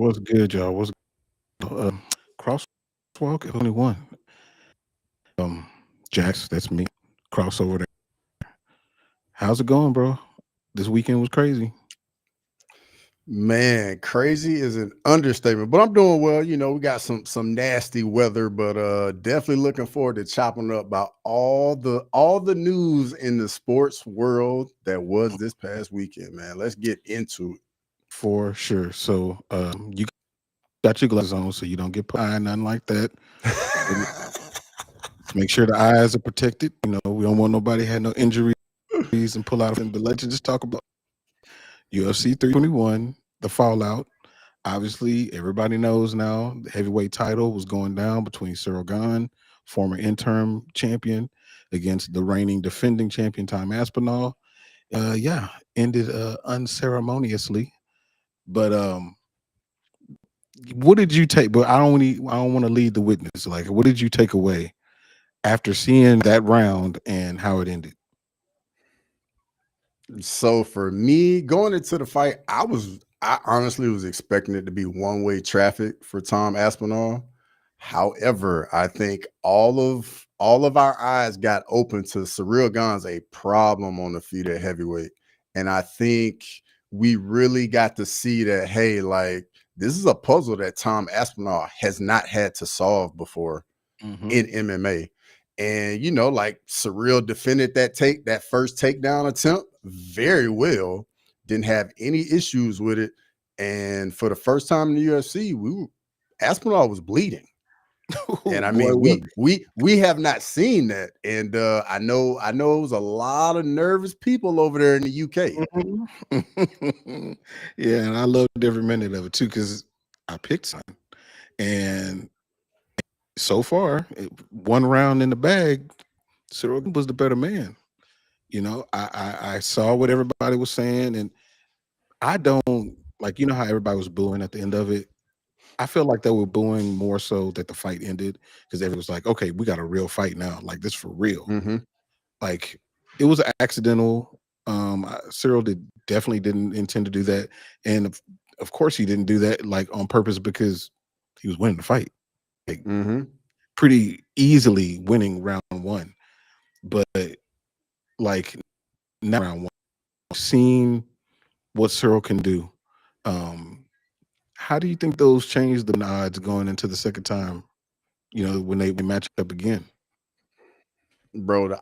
What's good, y'all? What's Crosswalk at 21? Jax, that's me. Crossover there. How's it going, bro? This weekend was crazy. Man, crazy is an understatement, but I'm doing well. We got some nasty weather, but definitely looking forward to chopping up about all the news in the sports world that was this past weekend, man. Let's get into it. For sure. So you got your glasses on so you don't get pie, nothing like that. Make sure the eyes are protected. We don't want nobody had no injuries and pull out. But let's just talk about UFC 321, the fallout. Obviously, everybody knows now the heavyweight title was going down between Cyril Gane, former interim champion, against the reigning defending champion, Tom Aspinall. Yeah, ended unceremoniously. But what did you take? But I don't want to lead the witness. Like, what did you take away after seeing that round and how it ended? So for me, going into the fight, I honestly was expecting it to be one-way traffic for Tom Aspinall. However, I think all of our eyes got open to Cyril Gane's a problem on the feet at heavyweight. And I think we really got to see that, hey, like this is a puzzle that Tom Aspinall has not had to solve before Mm-hmm. in MMA. And like Surreal defended that first takedown attempt very well. Didn't have any issues with it. And for the first time in the UFC, Aspinall was bleeding. And I Boy, mean, was we have not seen that. And I know it was a lot of nervous people over there in the UK. Mhm. Yeah, and I loved every minute of it too because I picked son. And so far, one round in the bag, Cyril was the better man. I saw what everybody was saying, and I don't like how everybody was booing at the end of it. I feel like they were booing more so that the fight ended because everyone was like, "Okay, we got a real fight now. Like this for real." Mm-hmm. Like it was accidental. Cyril definitely didn't intend to do that, and of course he didn't do that like on purpose because he was winning the fight, like Mm-hmm. pretty easily winning round one. But like now round one, seeing what Cyril can do. Um, how do you think those changed the odds going into the second time? When they match up again. Bro,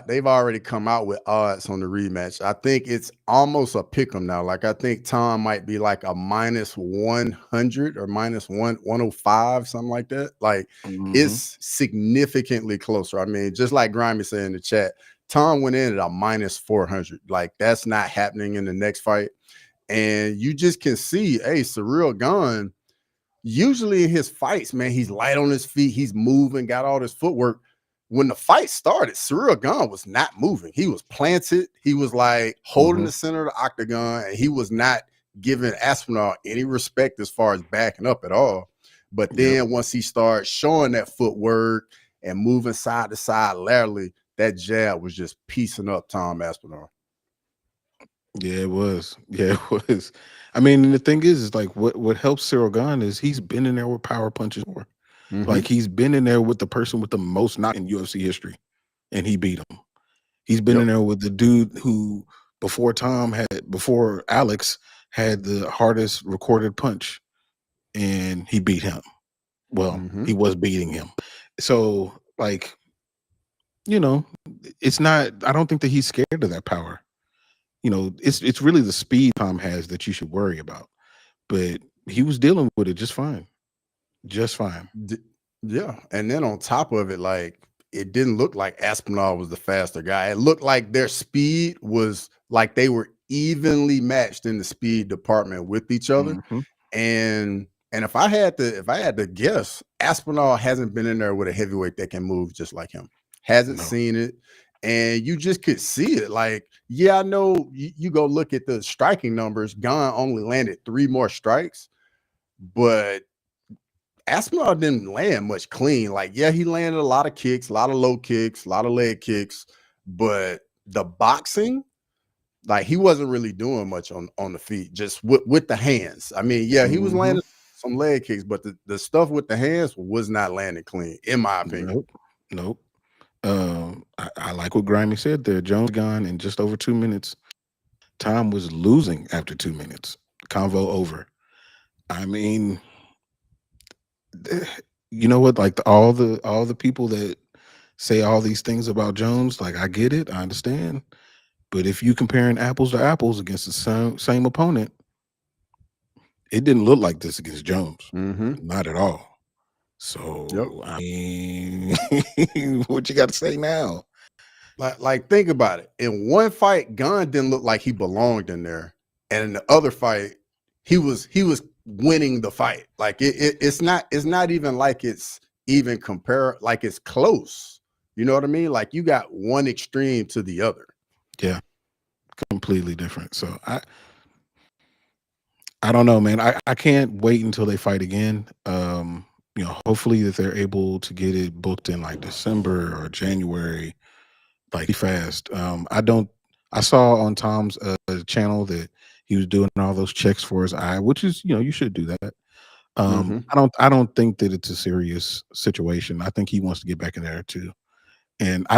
they've already come out with odds on the rematch. I think it's almost a pick 'em now. Like I think Tom might be like a minus 100 or minus 105, something like that. Like Hmm. it's significantly closer. I mean, just like Grimy said in the chat, Tom went in at a minus 400. Like that's not happening in the next fight. And you just can see, hey, Surreal Gun, usually in his fights, man, he's light on his feet, he's moving, got all this footwork. When the fight started, Cyril Gane was not moving. He was planted. He was like holding Hmm. the center of the octagon, and he was not giving Aspinall any respect as far as backing up at all. But Yep. then once he started showing that footwork and moving side to side laterally, that jab was just piecing up Tom Aspinall. Yeah, it was. Yeah, it was. I mean, and the thing is like what helps Cyril Gane is he's been in there with power punches before. Like Mm-hmm. he's been in there with the person with the most knock in UFC history, and he beat him. He's been in Yep. there with the dude who before Alex had the hardest recorded punch, and he beat him. Well, Mm-hmm. he was beating him. So like, you know, it's not. I don't think that he's scared of that power. It's really the speed Tom has that you should worry about. But he was dealing with it just fine, just fine. D- yeah, and then on top of it, like it didn't look like Aspinall was the faster guy. It looked like their speed was like they were evenly matched in the speed department with each other. Hmm. And if I had to guess, Aspinall hasn't been in there with a heavyweight that can move just like him. Hasn't No. seen it. And you just could see it. Like, yeah, I know you go look at the striking numbers. Gon only landed 3 more strikes, but Aspinall didn't land much clean. Like, yeah, he landed a lot of kicks, a lot of low kicks, a lot of leg kicks, but the boxing, like he wasn't really doing much on the feet, just with the hands. I mean, yeah, he was Hmm. landing some leg kicks, but the stuff with the hands was not landing clean, in my opinion. Nope. Nope. I like what Grimy said there. Jones gone in just over 2 minutes. Tom was losing after 2 minutes. Convo over. I mean, you know what? Like all the people that say all these things about Jones, like I get it, I understand. But if you comparing apples to apples against the same opponent, it didn't look like this against Jones. Mm-hmm. Not at all. Yep. So I mean, what you got to say now? Like think about it. In one fight, Gunn didn't look like he belonged in there, and in the other fight, he was winning the fight. Like it's not even like it's even like it's close. You know what I mean? Like you got one extreme to the other. Yeah, completely different. So I don't know, man. I can't wait until they fight again. Hopefully that they're able to get it booked in like December or January, like fast. I saw on Tom's channel that he was doing all those checks for his eye, which is, you should do that. Mm-hmm. I don't think that it's a serious situation. I think he wants to get back in there too. And I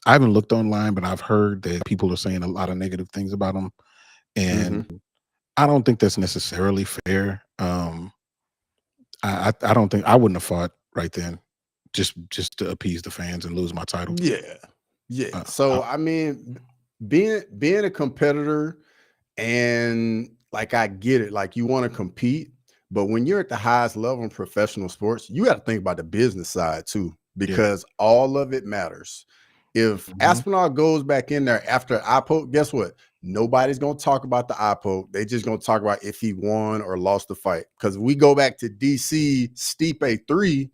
haven't looked online, but I've heard that people are saying a lot of negative things about him. Mm-hmm. And I don't think that's necessarily fair. I don't think I wouldn't have fought right then, just to appease the fans and lose my title. Yeah. Yeah. Uh, So I, I mean, being a competitor, and like I get it, like you want to compete, but when you're at the highest level in professional sports, you got to think about the business side too, yeah. because all of it matters. If Mhm. Aspinall goes back in there after eye poke, guess what? Nobody's gonna talk about the eye poke. They just gonna talk about if he won or lost the fight. Because we go back to DC Stipe 3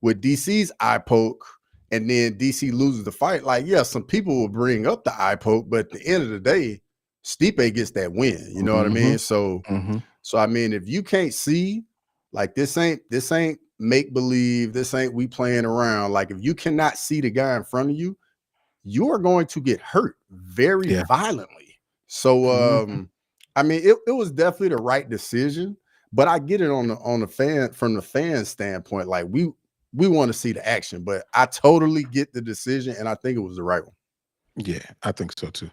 with DC's eye poke, and then DC loses the fight. Like, yeah, some people will bring up the eye poke, but at the end of the day, Stipe gets that win. You know what I mean? Mhm. So, Mhm. so I mean, if you can't see, like this ain't make believe, this ain't we playing around. Like, if you cannot see the guy in front of you, you are going to get hurt very Yeah. violently. So, Mhm. I mean, it was definitely the right decision, but I get it on the fan from the fan standpoint. Like we want to see the action, but I totally get the decision, and I think it was the right one. Yeah, I think so too.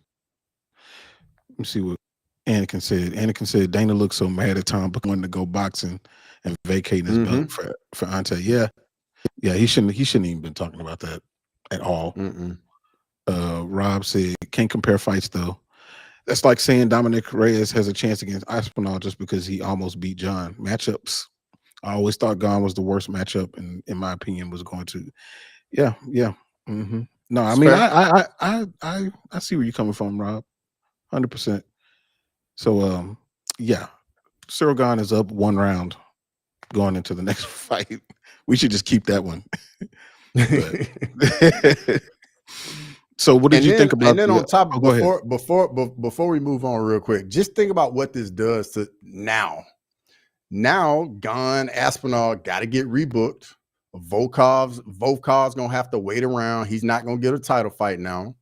Let me see what Anakin said. Anakin said Dana looked so mad at Tom wanting to go boxing and vacating his belt Mm-hmm. for Ante. Yeah, yeah, he shouldn't even been talking about that at all. Mm-mm. Rob said can't compare fights though. That's like saying Dominic Reyes has a chance against Aspinall just because he almost beat John. Matchups. I always thought Gon was the worst matchup, and in my opinion, was going to. Yeah, yeah. No, I It's mean, fair. I see where you're coming from, Rob. 100%. So, yeah, Cyril Gahn is up 1 round going into the next fight. We should just keep that one. But so, what did And you then think about on the? top Oh, go ahead. before we move on real quick, just think about what this does to now. Now, Gon Aspinall got to get rebooked. Volkov's gonna have to wait around. He's not gonna get a title fight now.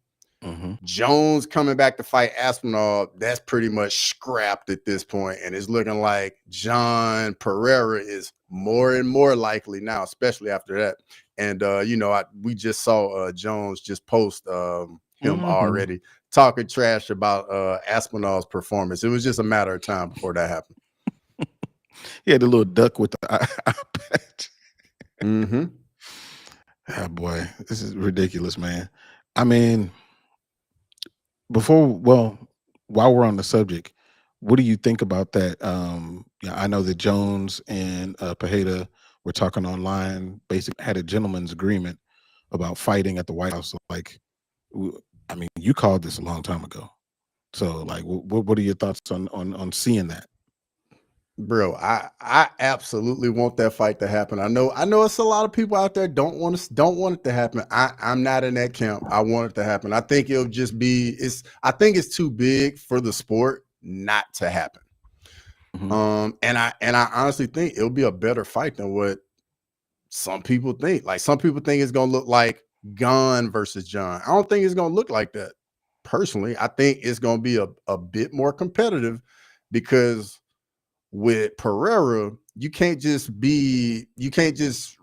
Hmm. Jones coming back to fight Aspinall, that's pretty much scrapped at this point, and it's looking like John Pereira is more and more likely now, especially after that. And we just saw Jones just post him Hmm. already talking trash about Aspinall's performance. It was just a matter of time before that happened. He had the little duck with the eye patch. Mm-hmm. Ah, boy, this is ridiculous, man. I mean, while we're on the subject, what do you think about that? Yeah, I know that Jones and Pajeda were talking online, basically had a gentleman's agreement about fighting at the White House. So, like, I mean, you called this a long time ago. So, like, what are your thoughts on seeing that? Bro, I absolutely want that fight to happen. I know it's a lot of people out there don't want it to happen. I'm not in that camp. I want it to happen. I think it'll just be I think it's too big for the sport not to happen. Hmm. And I honestly think it'll be a better fight than what some people think. Like some people think it's gonna look like Gon versus John. I don't think it's gonna look like that. Personally, I think it's gonna be a bit more competitive because With Pereira, you can't just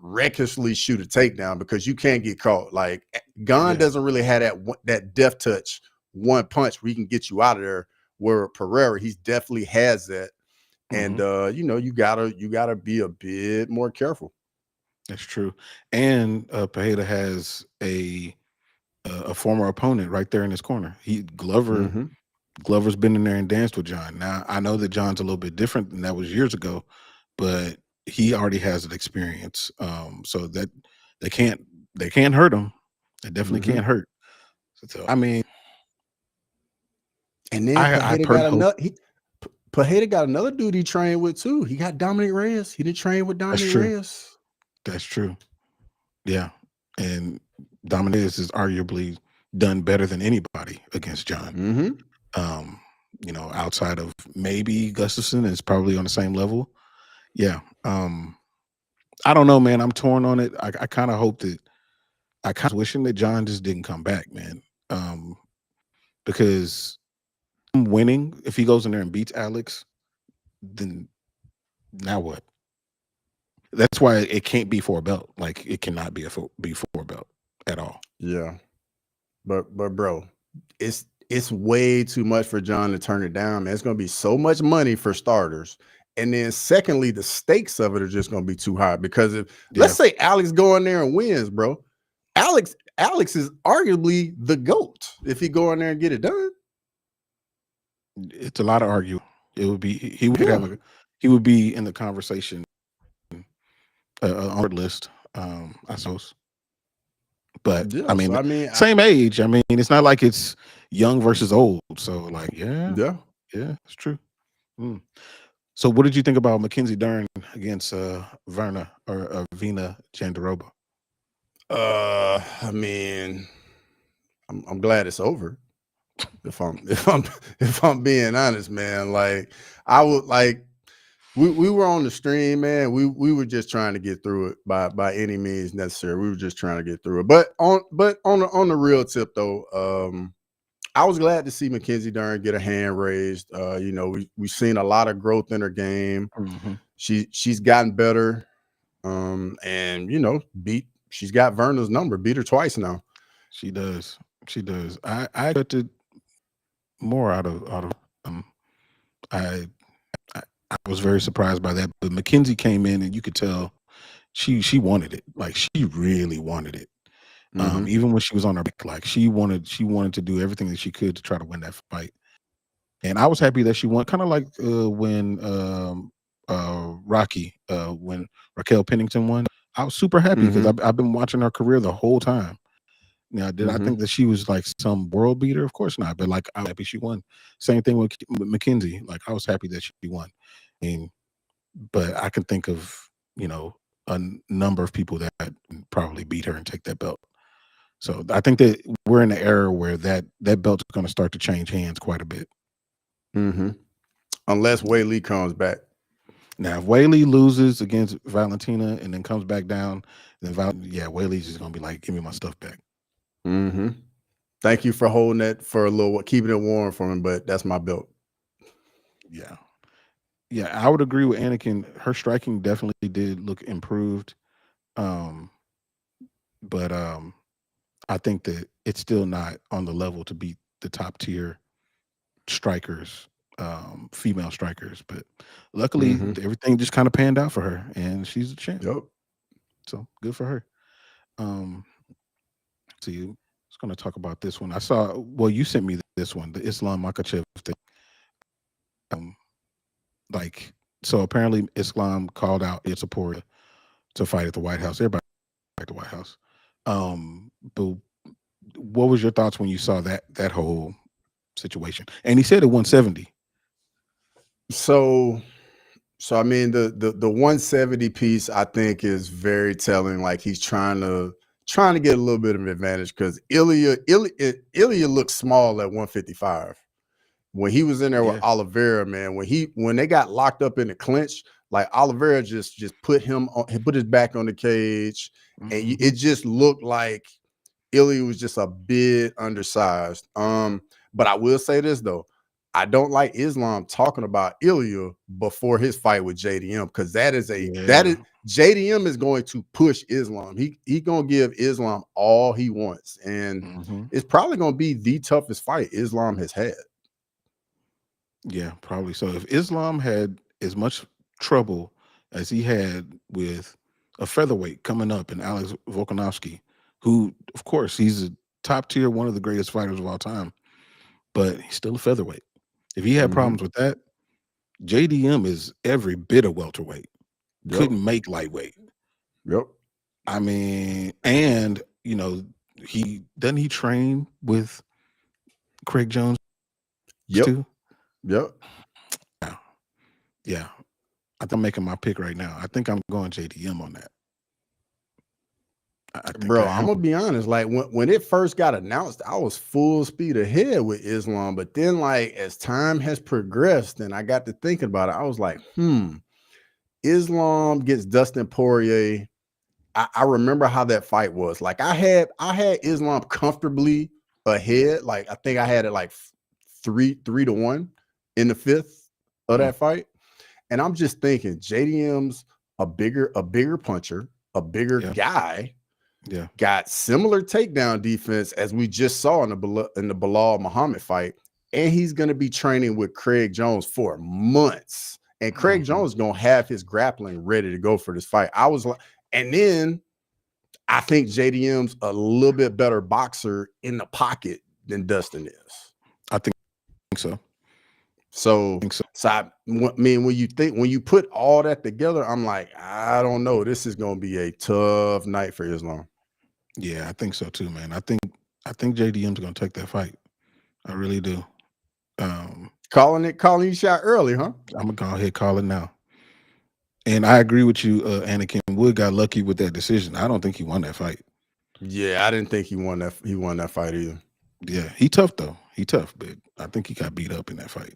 recklessly shoot a takedown because you can't get caught. Like Gunn Yeah. doesn't really have that deft touch, one punch where he can get you out of there. Where Pereira, he definitely has that. And Hmm. you gotta be a bit more careful. That's true. And Pereira has a former opponent right there in his corner. Mm-hmm. Glover's been in there and danced with John. Now I know that John's a little bit different, and that was years ago, but he already has an experience. So that they can't they can't hurt him. They definitely Mm-hmm. can't hurt. So I mean, And then I per hope Pereira got another dude he trained with too. He got Dominic Reyes. He did train with that's Dominic true. Reyes. That's true. Yeah, and Dominguez has arguably done better than anybody against John. Mm-hmm. Um, outside of maybe Gustafson is probably on the same level. Yeah. I don't know, man. I'm torn on it. I kind of hope that I kind of wishing that John just didn't come back, man. Because him winning, if he goes in there and beats Alex, then now what? That's why it can't be for a belt. Like it cannot be for a belt at all. Yeah. But bro, it's way too much for John to turn it down, man. It's gonna be so much money for starters. And then secondly, the stakes of it are just gonna be too high because if let's Yeah, say Alex go in there and wins, bro. Alex is arguably the GOAT if he go in there and get it done. it's a lot of arguing. It would be Yeah. he would be in the conversation on the list, I suppose. But I Yeah. So mean, I mean, same age. I mean, it's not like it's young versus old. So like, yeah, yeah. yeah, it's true. Mm. So what did you think about Mackenzie Dern against Verna or Vina Jandaroba? I mean, I'm glad it's over. If I'm being honest, man, like I would like we were on the stream, man. We were just trying to get through it by any means necessary. We were just trying to get through it. But on the real tip though, I was glad to see Mackenzie Dern get a hand raised. We've seen a lot of growth in her game. Hmm. She's gotten better. And she's got Verna's number, beat her twice now. She does. She does. I expected more out of um I, I was very surprised by that. But Mackenzie came in and you could tell she wanted it. Like she really wanted it. Mm-hmm. Even when she was on her back, like she wanted to do everything that she could to try to win that fight. And I was happy that she won, kind of like when Rocky, when Raquel Pennington won. I was super happy because Mm-hmm. I've been watching her career the whole time. Now, did I Mm-hmm. think that she was like some world beater? Of course not. But like, I was happy she won. Same thing with McKenzie. Like, I was happy that she won. And but I can think of a number of people that probably beat her and take that belt. So I think that we're in an era where that belt's going to start to change hands quite a bit. Mm-hmm. Unless Wei Lee comes back. Now, if Whaley loses against Valentina and then comes back down, then Whaley's just going to be like, "Give me my stuff back." Mm-hmm. Thank you for holding it for a little, keeping it warm for me, but that's my belt. Yeah, yeah, I would agree with Anakin. Her striking definitely did look improved, um, but I think that it's still not on the level to beat the top tier strikers, female strikers. But luckily, Mm-hmm. everything just kind of panned out for her, and she's a champ. Yep. So good for her. Um, see, I was going to talk about this one. I saw. Well, you sent me this one, the Islam Makachev thing. Um, like, so apparently, Islam called out its support to fight at the White House. Everybody at the White House. But what was your thoughts when you saw that whole situation? And he said at 170. So I mean the 170 piece I think is very telling. Like he's trying to get a little bit of an advantage because Ilya looks small at 155. When he was in there with Yeah. Oliveira, man, when they got locked up in the clinch, like Oliveira just put him on, he put his back on the cage, and Hmm. it just looked like Ilya was just a bit undersized. But I will say this though, I don't like Islam talking about Ilya before his fight with JDM, because that is Yeah. JDM is going to push Islam. He gonna give Islam all he wants, and Hmm. it's probably gonna be the toughest fight Islam has had. Yeah, probably so. If Islam had as much trouble as he had with a featherweight coming up in Alex Volkanovski, who, of course, he's a top tier, one of the greatest fighters of all time, but he's still a featherweight. If he had Mm-hmm. problems with that, JDM is every bit a welterweight. Yep. Couldn't make lightweight. Yep. I mean, and he train with Craig Jones Yep. too? Yep. Yeah. Yeah. I think I'm making my pick right now. I think I'm going JDM on that. I think Bro, I I'm am. gonna be honest. Like when it first got announced, I was full speed ahead with Islam. But then, like, as time has progressed and I got to thinking about it, I was like, Islam gets Dustin Poirier. I remember how that fight was. Like I had Islam comfortably ahead. Like I think I had it like 3-1 in the fifth of Mhm. that fight. And I'm just thinking JDM's a bigger puncher, a bigger Yeah. guy, Yeah. got similar takedown defense as we just saw in the Bilal Muhammad fight, and he's going to be training with Craig Jones for months. And Craig Mhm. Jones is going to have his grappling ready to go for this fight. I was like, and then I think JDM's a little bit better boxer in the pocket than Dustin is. I think so. So, Think so. when you put all that together, I'm like, I don't know. This is going to be a tough night for Islam. Yeah, I think so too, man. I think JDM's gonna take that fight. I really do. Calling you shot early, huh? I'm gonna go ahead and call it now. And I agree with you. Anakin Wood got lucky with that decision. I don't think he won that fight. Yeah, I didn't think he won that fight either. Yeah, he tough though. He tough, but I think he got beat up in that fight.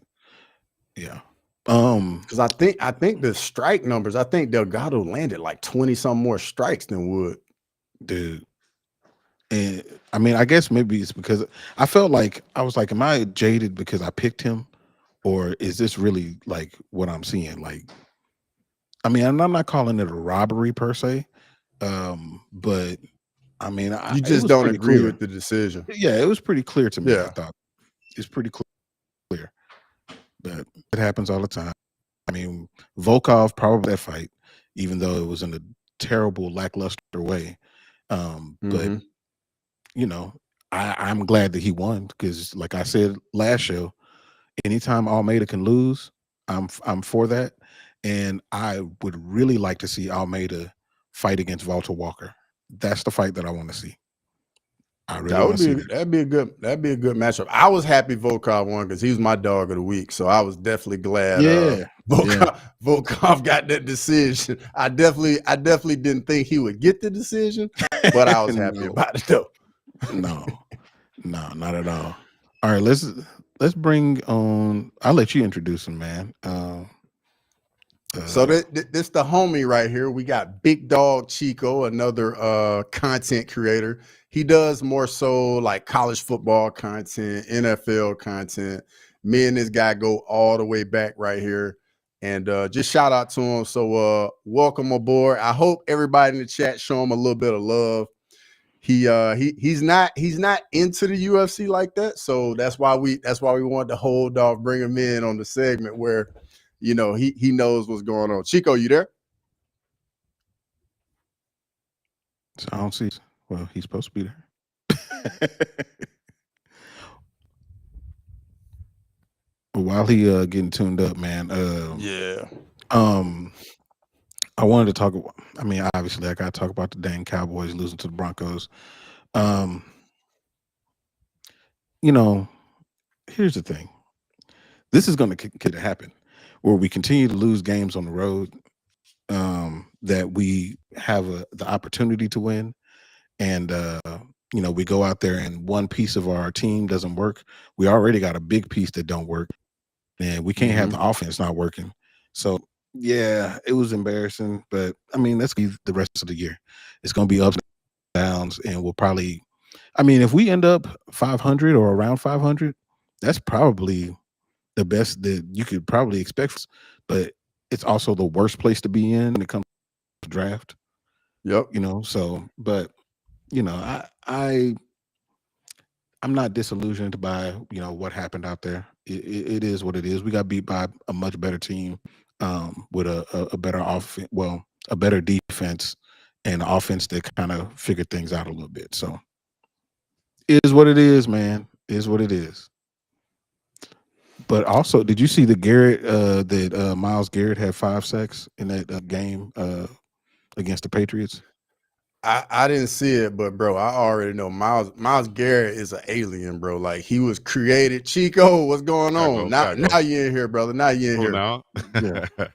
Yeah. Um, Because I think the strike numbers, I think Delgado landed like 20 some more strikes than Wood. dude. And I mean, I guess maybe it's because I felt like I was like, am I jaded because I picked him, or is this really like what I'm seeing? Like, I mean, and I'm not calling it a robbery per se, but I mean, You it just was don't pretty agree clear. with the decision. Yeah, it was pretty clear to me. I Yeah. thought it's pretty clear, but it happens all the time. I mean, Volkov probably that fight, even though it was in a terrible, lackluster way. But Mm-hmm. you know, I'm glad that he won because, like I said last show, anytime Almeida can lose, I'm for that, and I would really like to see Almeida fight against Walter Walker. That's the fight that I want to see. I really want to see that. That'd be a good matchup. I was happy Volkov won because he was my dog of the week. So I was definitely glad Yeah, yeah. Volkov got that decision. I definitely didn't think he would get the decision, but I was happy No, about it though. no, no, not at all. All right, let's bring on. I'll let you introduce him, man. So Uh, this the homie right here. We got Big Dog Chico, another content creator. He does more so like college football content, NFL content. Me and this guy go all the way back right here. And just shout out to him. So welcome aboard. I hope everybody in the chat show him a little bit of love. He's not into the UFC like that. So that's why we wanted to hold off, bring him in on the segment where he knows what's going on. Chico, you there? so I don't see. Well, he's supposed to be there. But while he getting tuned up, man. Yeah. Um, I wanted to talk. I mean, obviously, I got to talk about the dang Cowboys losing to the Broncos. Um, you know, here's the thing. This is going to happen, where we continue to lose games on the road. That we have the opportunity to win, and we go out there and one piece of our team doesn't work. We already got a big piece that don't work, and we can't have Mm-hmm. the offense not working. So yeah, it was embarrassing, but I mean, that's be the rest of the year. It's going to be ups and downs, and we'll probably. I mean, if we end up 500 or around 500, that's probably the best that you could probably expect, but it's also the worst place to be in when it comes to draft. Yep. So but I'm not disillusioned by what happened out there. It is what it is. We got beat by a much better team, with a better offense, well, a better defense, and an offense that kind of figured things out a little bit. So it is what it is, man. It is what it is. But also, did you see the that Miles Garrett had 5 sacks in that game against the Patriots? I didn't see it, but bro, I already know Miles Garrett is an alien, bro. Like he was created. Chico, what's going Gotta on? go, Now, gotta go. now you in here, brother. Now you in Cool here. now. Yeah.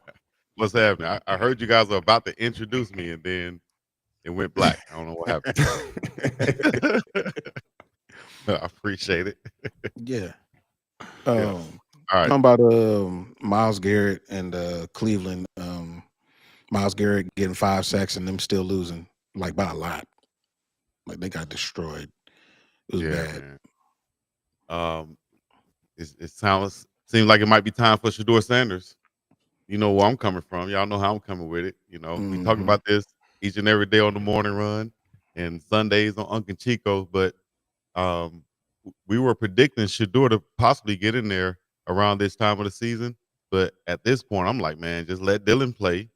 What's happening? I heard you guys were about to introduce me, and then it went black. I don't know what happened. I appreciate it. Yeah. Yeah. All right. Talking about Miles Garrett and Cleveland. Miles Garrett getting 5 sacks and them still losing, like, by a lot. Like, they got destroyed. It was Yeah, bad. man. It seems like it might be time for Shador Sanders. You know where I'm coming from. Y'all know how I'm coming with it. We talk Hmm. about this each and every day on the morning run and Sundays on Uncle Chico, but um, we were predicting Shador to possibly get in there around this time of the season. But at this point, I'm like, man, just let Dylan play.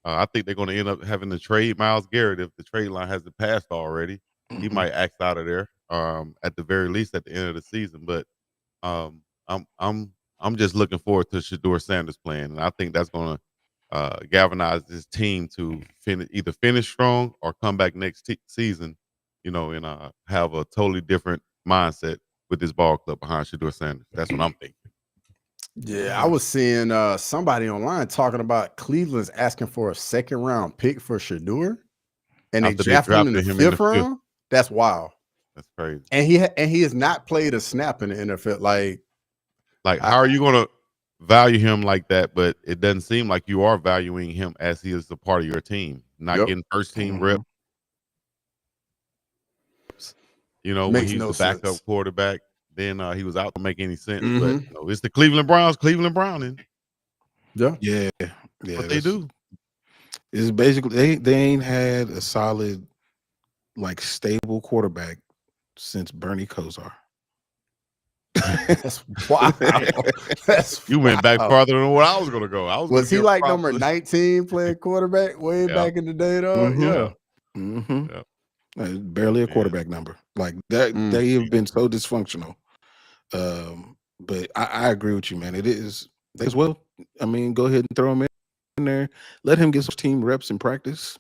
I think they're going to end up having to trade Miles Garrett if the trade line hasn't passed already. He Hmm. might act out of there at the very least at the end of the season. But um, I'm just looking forward to Shador Sanders playing, and I think that's going to galvanize this team to either finish strong or come back next season, and have a totally different mindset with this ball club behind Shador Sanders. That's what I'm thinking. Yeah, I was seeing somebody online talking about Cleveland's asking for a second round pick for Shador, and they After they drafted him in the drafted him in the fifth fifth, round. That's wild. that's crazy. And he has not played a snap in the NFL. Like, Like, I, how are you going to value him like that? But it doesn't seem like you are valuing him as he is a part of your team, not yep, getting first team Hmm. reps. When makes he's no the backup sense. quarterback, then he was out to make any sense. But Mm-hmm. it's the Cleveland Browns, Cleveland Browning. Yeah, Yeah. What Yeah. they do. It's basically they ain't had a solid, like, stable quarterback since Bernie Kosar. that's wow. That's You went back wow. farther than what I was going to go. I was going Was to he give like props number to 19 playing quarterback way yeah, back in the day, though? Hmm. Yeah. yeah, Hmm. yeah, Barely a man. quarterback number. Like that, Mm. they have been so dysfunctional. But I agree with you, man. It is as well. I mean, go ahead and throw him in there. Let him get some team reps in practice.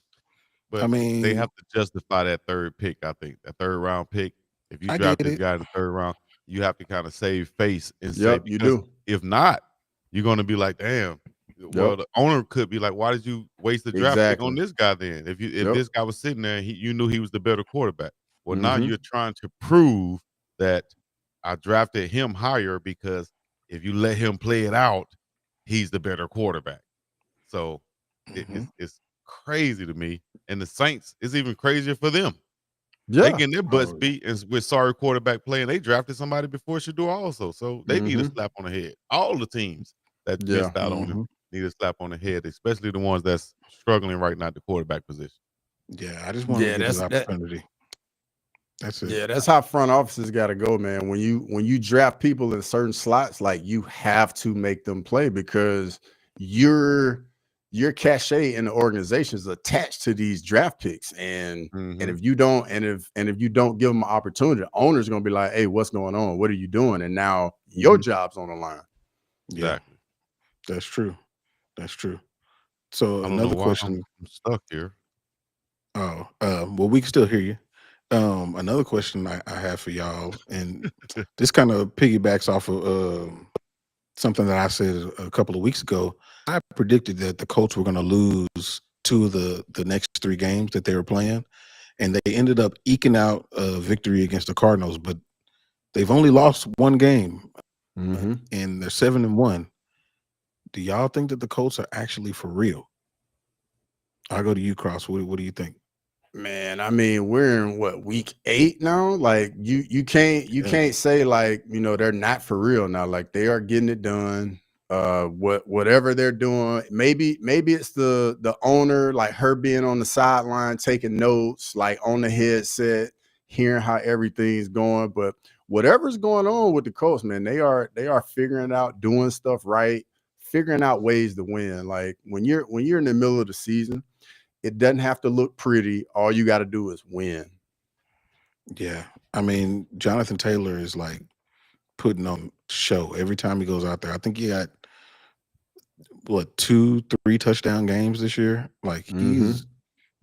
I But they mean, have to justify that third pick. I think that third round pick. If you I draft get this it. guy in the third round, you have to kind of save face and say Yep, you because do. if not, you're going to be like, damn. Yep. Well, the owner could be like, why did you waste the draft pick on Exactly. this guy then? If Yep. this guy was sitting there, and you knew he was the better quarterback. Well, now Mm-hmm. you're trying to prove that I drafted him higher because if you let him play it out, he's the better quarterback. So Hmm. it's crazy to me. And the Saints is even crazier for them. They Yeah. getting their butts Oh, yeah. beat and with sorry quarterback play, and they drafted somebody before Shador also. So they need a Mm-hmm. slap on the head. All the teams that Yeah. missed out on him Hmm. need a slap on the head, especially the ones that's struggling right now at the quarterback position. Yeah, I just want him to Yeah, get his that's that. opportunity. That's it. Yeah, that's how front offices got to go, man. When you draft people in certain slots, like you have to make them play because your your cachet in the organization is attached to these draft picks, and Mhm. if you don't, and if you don't give them an opportunity, the owner's gonna be like, "Hey, what's going on? What are you doing?" And now your Mhm. job's on the line. Yeah, Exactly. that's true. That's true. So I don't know another why I'm question. stuck here. Oh, well, we can still hear you. Another question I have for y'all, and this kind of piggybacks off of something that I said a couple of weeks ago. I predicted that the Colts were going to lose two of the next three games that they were playing, and they ended up eking out a victory against the Cardinals. But they've only lost one game, Mm-hmm. and they're 7-1. Do y'all think that the Colts are actually for real? I'll go to you, Cross. What do you think? Man, I mean, we're in what, week 8 now? Like you can't say like, they're not for real now. Like they are getting it done. Whatever they're doing, maybe it's the owner, like her being on the sideline taking notes, like on the headset, hearing how everything's going. But whatever's going on with the Colts, man, they are figuring out, doing stuff right, figuring out ways to win. Like when you're in the middle of the season, it doesn't have to look pretty. All you got to do is win. Yeah. I mean, Jonathan Taylor is like putting on show every time he goes out there. I think he got 2-3 touchdown games this year. Like he's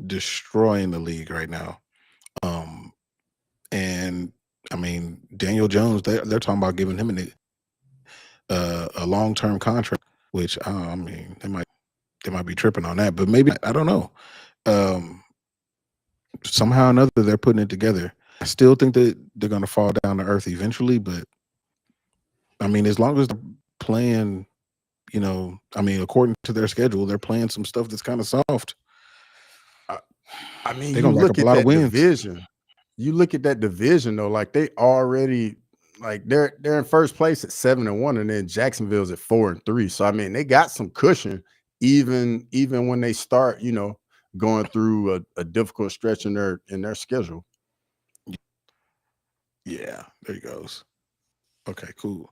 destroying the league right now. And I mean, Daniel Jones, they're talking about giving him a long-term contract, which I mean, they might be tripping on that, but maybe, I don't know. Somehow or another, they're putting it together. I still think that they're going to fall down to earth eventually, but I mean, as long as they're playing, I mean, according to their schedule, they're playing some stuff that's kind of soft. I mean, they're you going to rack look up a at lot that of wins. division. You look at that division though, like they already, like they're in first place at 7-1, and then Jacksonville's at 4-3. So I mean, they got some cushion, even when they start, going through a difficult stretch in their schedule. Yeah, there he goes. Okay, cool.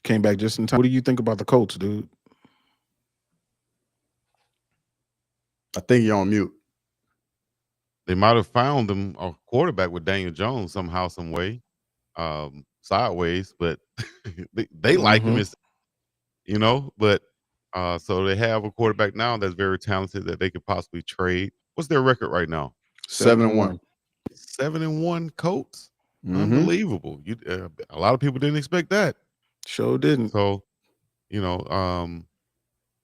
Came back just in time. What do you think about the Colts, dude? I think you're on mute. They might have found them a quarterback with Daniel Jones somehow, some way, sideways, but they like him, but so they have a quarterback now that's very talented that they could possibly trade. What's their record right now? 7-1. 7-1 Colts. Unbelievable. A lot of people didn't expect that. Sure didn't. So, and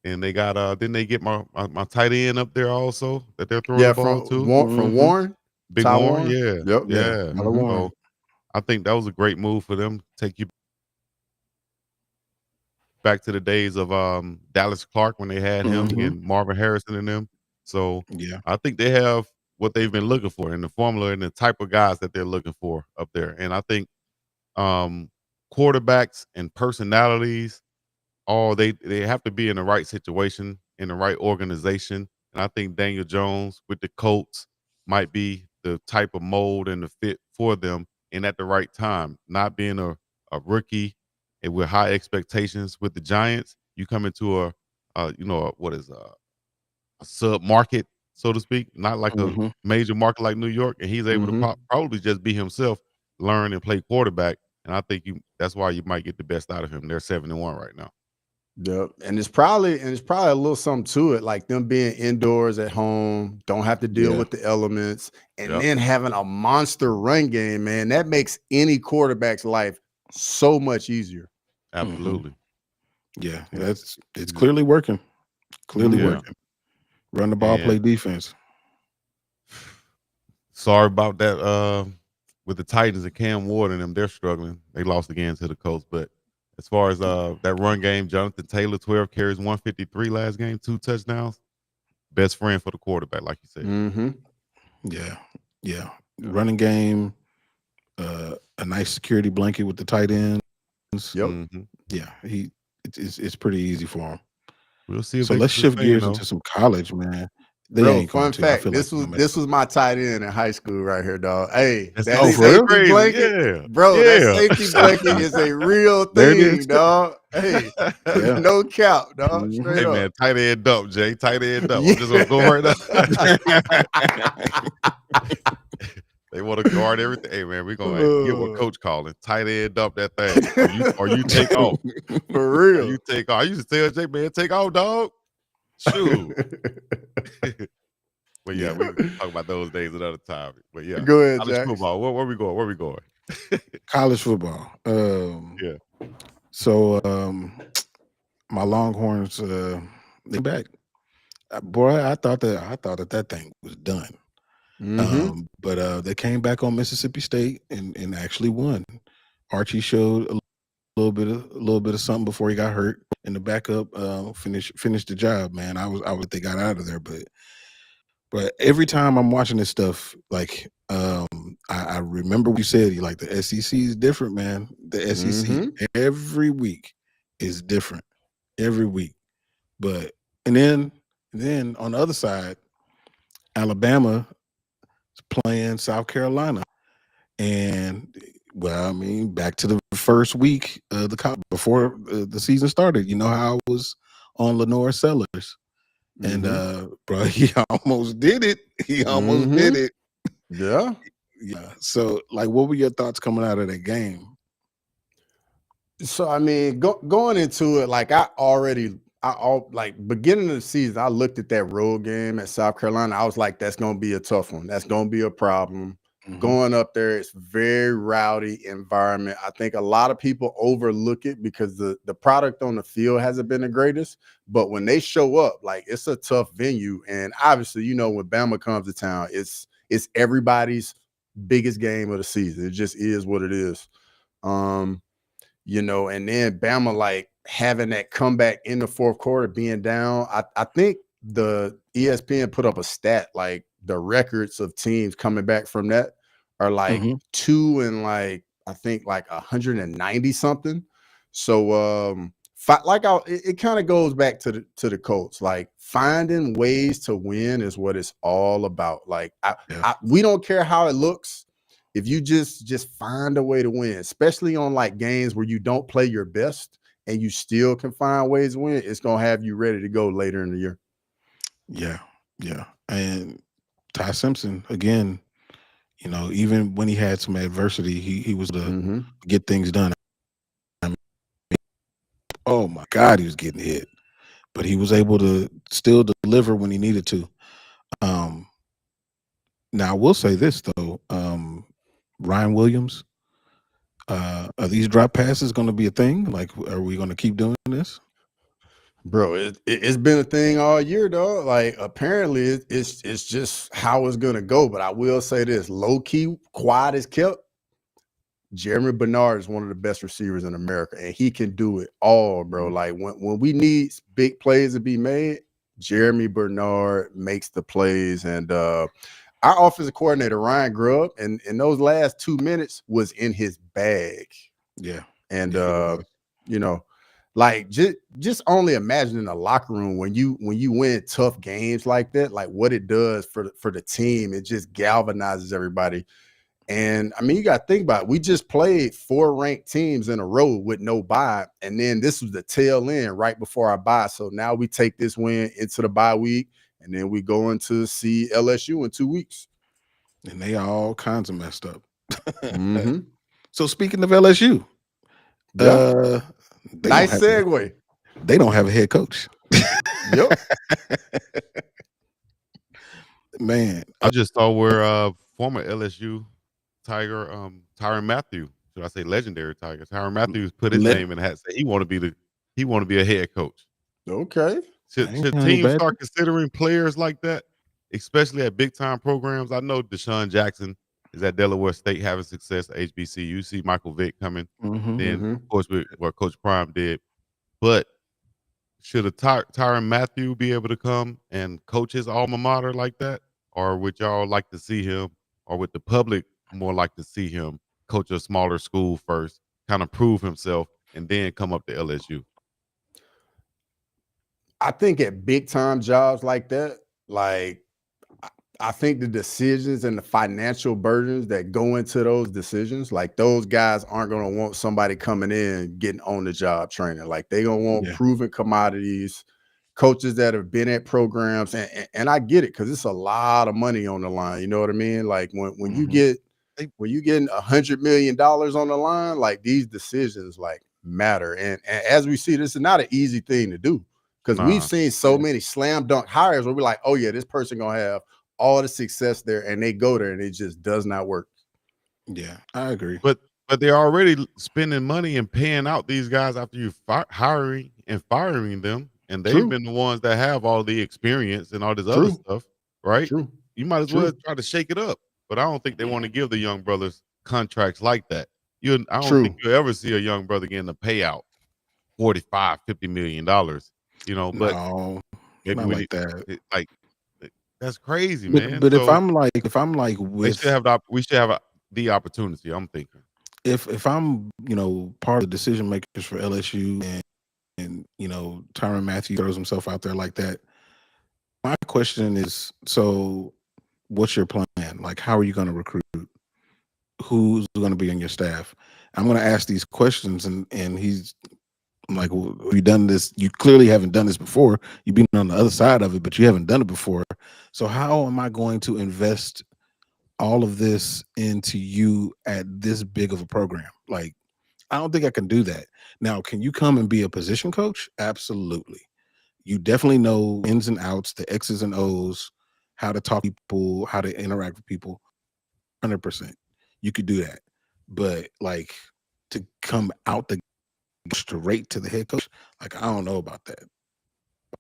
they got didn't they get my tight end up there also that they're throwing the ball to? From Warren, Big Ty Warren, yeah. Yep. Yeah. So I think that was a great move for them. Take you back to the days of Dallas Clark when they had him and Marvin Harrison and them. So Yeah. I think they have what they've been looking for in the formula and the type of guys that they're looking for up there. And I think quarterbacks and personalities, they have to be in the right situation, in the right organization. And I think Daniel Jones with the Colts might be the type of mold and the fit for them, and at the right time. Not being a rookie and with high expectations with the Giants, you come into a sub market, so to speak, not like a major market like New York, and he's able to probably just be himself, learn and play quarterback. And I think that's why you might get the best out of him. They're 7-1 right now. Yep. And it's probably a little something to it, like them being indoors at home, don't have to deal with the elements, and then having a monster run game, man. That makes any quarterback's life so much easier. Absolutely. Yeah, it's clearly working. Clearly working. Run the ball, play defense. Sorry about that. With the Titans and Cam Ward and them, they're struggling. They lost again to the Colts. But as far as that run game, Jonathan Taylor, 12 carries, 153 last game, 2 touchdowns. Best friend for the quarterback, like you said. Yeah. Running game, a nice security blanket with the tight ends. Yep. Yeah, it's pretty easy for him. We'll see. So let's shift gears into some college, man. They Bro, ain't fun going to. I fact, feel this was my tight end in high school right here, dog. Hey, that safety blanket, bro, that safety blanket is a real thing, dog. Hey, no cap, dog. Straight up. Man, tight end up, Jay. Tight end up. I'm just gonna go right now. They want to guard everything. Hey man, we're gonna get what coach calling. Tight end up that thing. Or you take off. For real. You take off. I used to tell Jay, man, take off, dog. Shoot. But yeah, we can talk about those days another time. But yeah, go ahead, college Jack. football. Where we going? Where we going? College football. So my Longhorns they back. Boy, I thought that thing was done. But they came back on Mississippi State and actually won. Archie showed a little bit of something before he got hurt, and the backup finished the job. Man, I was they got out of there, but But every time I'm watching this stuff, like I remember what you said. You like the SEC is different, man. The SEC Mm-hmm. every week is different every week. But and then on the other side, Alabama is playing South Carolina, and well, I mean, back to the first week of before the season started. You know how I was on Lenore Sellers, and Mm-hmm. bro, he almost did it. He almost did Mm-hmm. it. Yeah. Yeah. So, like, what were your thoughts coming out of that game? So I mean, going into it, like like beginning of the season, I looked at that road game at South Carolina. I was like, that's gonna be a tough one. That's gonna be a problem. Mm-hmm. Going up there, it's very rowdy environment. I think a lot of people overlook it because the product on the field hasn't been the greatest. But when they show up, like it's a tough venue. And obviously, you know, when Bama comes to town, it's everybody's biggest game of the season. It just is what it is. You know, and then Bama like having that comeback in the fourth quarter, being down. I think the ESPN put up a stat like the records of teams coming back from that are like Mm-hmm. 2 and like I think like 190 something. So it kind of goes back to the Colts. Like finding ways to win is what it's all about. Like Yeah. we don't care how it looks if you just find a way to win, especially on like games where you don't play your best and you still can find ways to win, it's gonna have you ready to go later in the year. Yeah. Yeah. And Ty Simpson again. You know, even when he had some adversity, he was able to Mm-hmm. get things done. I mean, oh my God, he was getting hit, but he was able to still deliver when he needed to. Um, Now I will say this though, Ryan Williams, are these drop passes going to be a thing? Like, are we going to keep doing this? Bro, it's been a thing all year, though. Like apparently it's just how it's gonna go. But I will say this: low key, quiet is kept. Jeremy Bernard is one of the best receivers in America, and he can do it all, bro. Mhm. Like when we need big plays to be made, Jeremy Bernard makes the plays. And our offensive coordinator, Ryan Grubb, and in those last 2 minutes was in his bag. Yeah, And yeah, he was. you know, like just only imagine in a locker room when you win tough games like that, like what it does for the team. It just galvanizes everybody. And I mean, you got to think about it. We just played 4 ranked teams in a row with no bye. And then this was the tail end right before our bye. So now we take this win into the bye week, and then we go into see LSU in 2 weeks. And they all kinds of messed up. Mm-hmm. So speaking of LSU, Yeah. uh, they don't Nice have segue. they don't have a head coach. Yep. Man, I just saw where former LSU Tiger, Tyrann Matthew, should I say legendary Tiger, Tyrann Matthews put his let name in the hat. Say he want to be a head coach. Okay. Should honey teams badger. start considering players like that, especially at big time programs? I know Deshaun Jackson is at Delaware State having success at HBCU. You see Michael Vick coming, Mm-hmm. then Mm-hmm. of course with what Coach Prime did. But should a Tyrann Matthew be able to come and coach his alma mater like that, or would y'all like to see him, or would the public more like to see him coach a smaller school first, kind of prove himself, and then come up to LSU? I think at big time jobs like that, like I think the decisions and the financial burdens that go into those decisions, like those guys aren't going to want somebody coming in getting on the job training. Like they going to want Yeah. proven commodities, coaches that have been at programs, and I get it because it's a lot of money on the line. You know what I mean? Like when you Mm-hmm. get They when you getting $100 million on the line, like these decisions like matter. And as we see, this is not an easy thing to do because we've Nah, seen so many slam dunk hires where we're like, oh yeah, this person gonna have all the success there, and they go there and it just does not work. Yeah, I agree. but they're already spending money and paying out these guys after you hiring and firing them, and they've True, been the ones that have all the experience and all this other true, stuff, right? true, You might as well true, try to shake it up. But I don't think they want to give the young brothers contracts like that. I don't think true. you'll ever see a young brother getting a payout 45, $50 million. But No, maybe not we like need that. like That's crazy, But man. but So if I'm like they should with have we should have the opportunity. I'm thinking. if I'm part of the decision makers for LSU and Tyrann Matthew throws himself out there like that, my question is, so what's your plan? Like, how are you going to recruit? Who's going to be on your staff? I'm going to ask these questions, and he's I'm like, well, have you done this? You clearly haven't done this before. You've been on the other side of it, but you haven't done it before. So how am I going to invest all of this into you at this big of a program? Like, I don't think I can do that. Now, can you come and be a position coach? Absolutely. You definitely know ins and outs, the X's and O's, how to talk to people, how to interact with people. 100%. You could do that. But like to come out the straight to the head coach, like I don't know about that.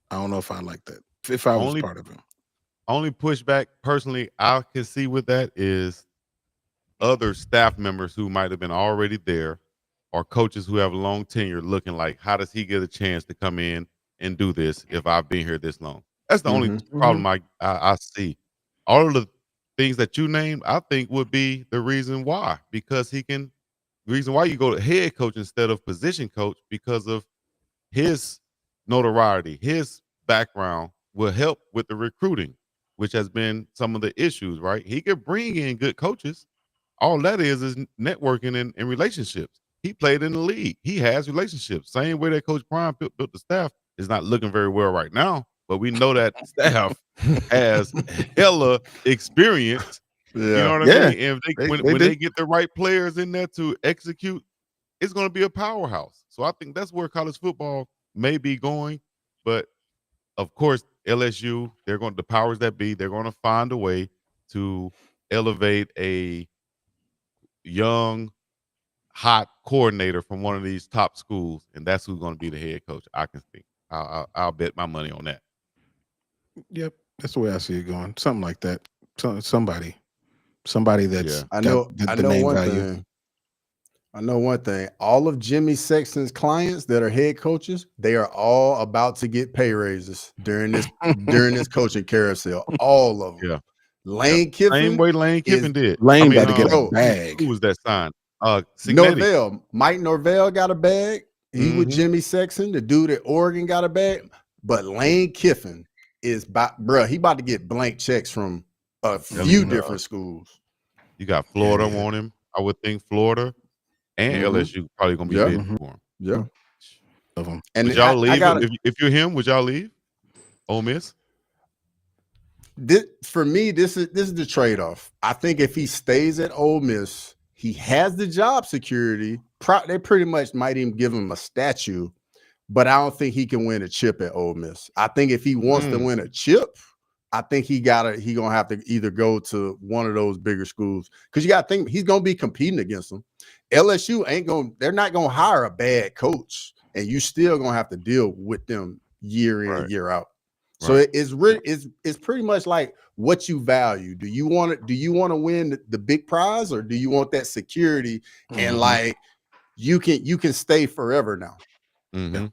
I don't know if I like that. If I was Only part of him. only pushback personally I can see with that is other staff members who might have been already there or coaches who have long tenure looking like, how does he get a chance to come in and do this if I've been here this long? That's the only problem I see. All of the things that you named, I think would be the reason why, because the reason why you go to head coach instead of position coach because of his notoriety, his background will help with the recruiting, which has been some of the issues, right? He could bring in good coaches. All that is networking and relationships. He played in the league. He has relationships. Same way that Coach Prime built the staff is not looking very well right now, but we know that staff has hella experience. You know Yeah. what I Yeah. mean? And if they, They, when they when do. they get the right players in there to execute, it's going to be a powerhouse. So I think that's where college football may be going. But of course, LSU, the powers that be, they're going to find a way to elevate a young, hot coordinator from one of these top schools, and that's who's going to be the head coach. I can think. I'll bet my money on that. Yep. That's the way I see it going. Something like that. Somebody that's Yeah. I got know I the know name one value. thing. I know one thing. All of Jimmy Sexton's clients that are head coaches, they are all about to get pay raises during this coaching carousel. All of them. Yeah. Yep. Lane Same Kiffin way Lane is Kiffin did. I Lane mean, got to get a bro. who bag. was that signed? Signetti. Norvell, Mike Norvell got a bag. He with Mhm. Jimmy Sexton. The dude at Oregon got a bag. But Lane Kiffin is he about to get blank checks from a Telling few you, man. different schools. You got Yeah, Florida yeah. on him. I would think Florida and Mhm. LSU probably gonna be Yeah, bidding Mhm. for him. yeah. Of them. And Would y'all I leave got it. if you're him? Would y'all leave? Ole Miss? For me, this is the trade-off. I think if he stays at Ole Miss, he has the job security. They pretty much might even give him a statue, but I don't think he can win a chip at Ole Miss. I think if he wants to win a chip, I think he gonna have to either go to one of those bigger schools because you gotta think he's gonna be competing against them. LSU they're not gonna hire a bad coach, and you still gonna have to deal with them year in, Right. year out. So Right. it's pretty much like what you value. Do you want to win the big prize, or do you want that security and Mhm. like you can stay forever now? Mhm.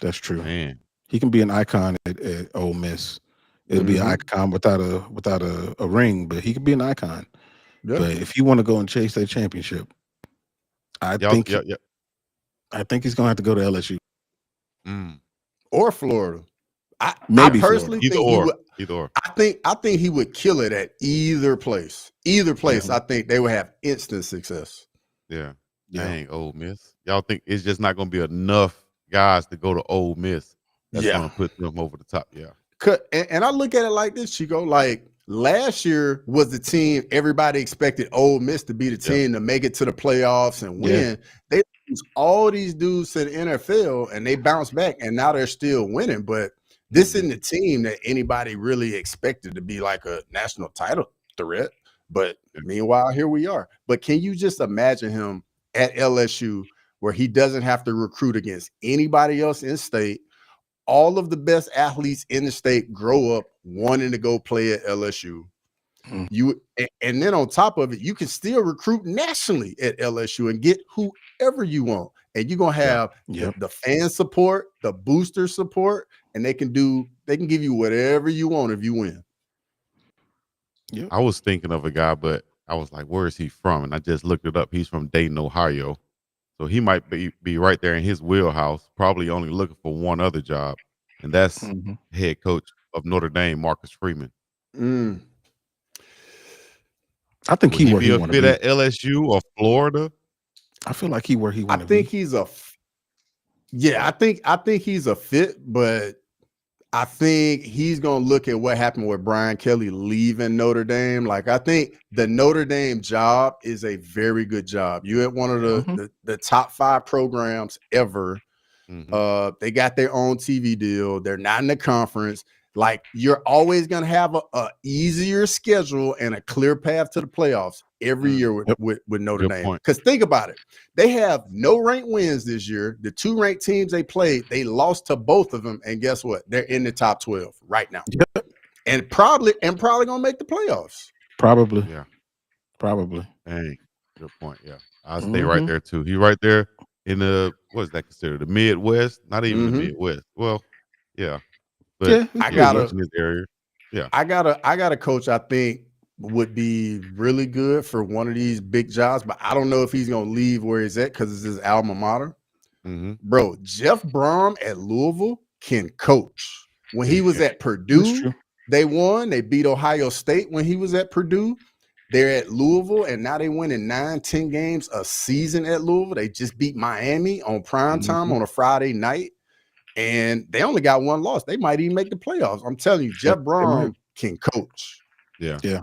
That's true. Man. He can be an icon at Ole Miss. It'll be an Mhm. icon without a ring, but he could be an icon. Yeah. But if you want to go and chase that championship, I Y'all think yeah, yeah. I think he's gonna have to go to LSU. Mm. Or Florida. I Maybe personally Florida. Either think he or. would. Either or. I think he would kill it at either place. Either place, Yeah. I think they would have instant success. Yeah. Yeah. Dang, Ole Miss. Y'all think it's just not gonna be enough guys to go to Ole Miss that's Yeah. gonna put them over the top. Yeah. And I look at it like this, Chico. Like last year was the team everybody expected Ole Miss to be the Yeah. team to make it to the playoffs and Yeah. win. They lose all these dudes to the NFL and they bounce back and now they're still winning. But this isn't the team that anybody really expected to be like a national title threat. But meanwhile, here we are. But can you just imagine him at LSU where he doesn't have to recruit against anybody else in state? All of the best athletes in the state grow up wanting to go play at LSU. Mm. And then on top of it, you can still recruit nationally at LSU and get whoever you want. And you're gonna have Yep. the fan support, the booster support, and they can give you whatever you want if you win. Yep. I was thinking of a guy, but I was like, where is he from? And I just looked it up. He's from Dayton, Ohio. So he might be right there in his wheelhouse, probably only looking for one other job, and that's Hmm. head coach of Notre Dame, Marcus Freeman. Mm. I think Would he he where be he a want to fit be. at LSU or Florida? I feel like he where he I want to think be. he's I think he's a fit, but I think he's gonna look at what happened with Brian Kelly leaving Notre Dame. Like, I think the Notre Dame job is a very good job. You at one of Hmm. the top 5 programs ever. Mhm. They got their own TV deal. They're not in the conference. Like, you're always gonna have a easier schedule and a clear path to the playoffs every year Mhm. with, Yep. with Notre Good Dame. point. Because think about it, they have no ranked wins this year. The 2 ranked teams they played, they lost to both of them, and guess what? They're in the top 12 right now, Yep. and probably gonna make the playoffs. Probably. Yeah. Probably. Dang. Good point. Yeah. I'll stay right Hmm. there too. He right there in the what is that considered? The Midwest? Not even the Mm-hmm. Midwest. Well, yeah. But Yeah, I yeah, pretty he's much. gotta in his area. Yeah. I got a coach I think would be really good for one of these big jobs, but I don't know if he's gonna leave where he's at because it's his alma mater. Mm-hmm. Bro, Jeff Brom at Louisville can coach. When he was Yeah. at That's Purdue, true. they won. They beat Ohio State when he was at Purdue. They're at Louisville, and now they winning 9, 10 games a season at Louisville. They just beat Miami on prime time Mm-hmm. on a Friday night, and they only got 1 loss. They might even make the playoffs. I'm telling you, Yep. Jeff They might. Brom can coach. Yeah. Yeah.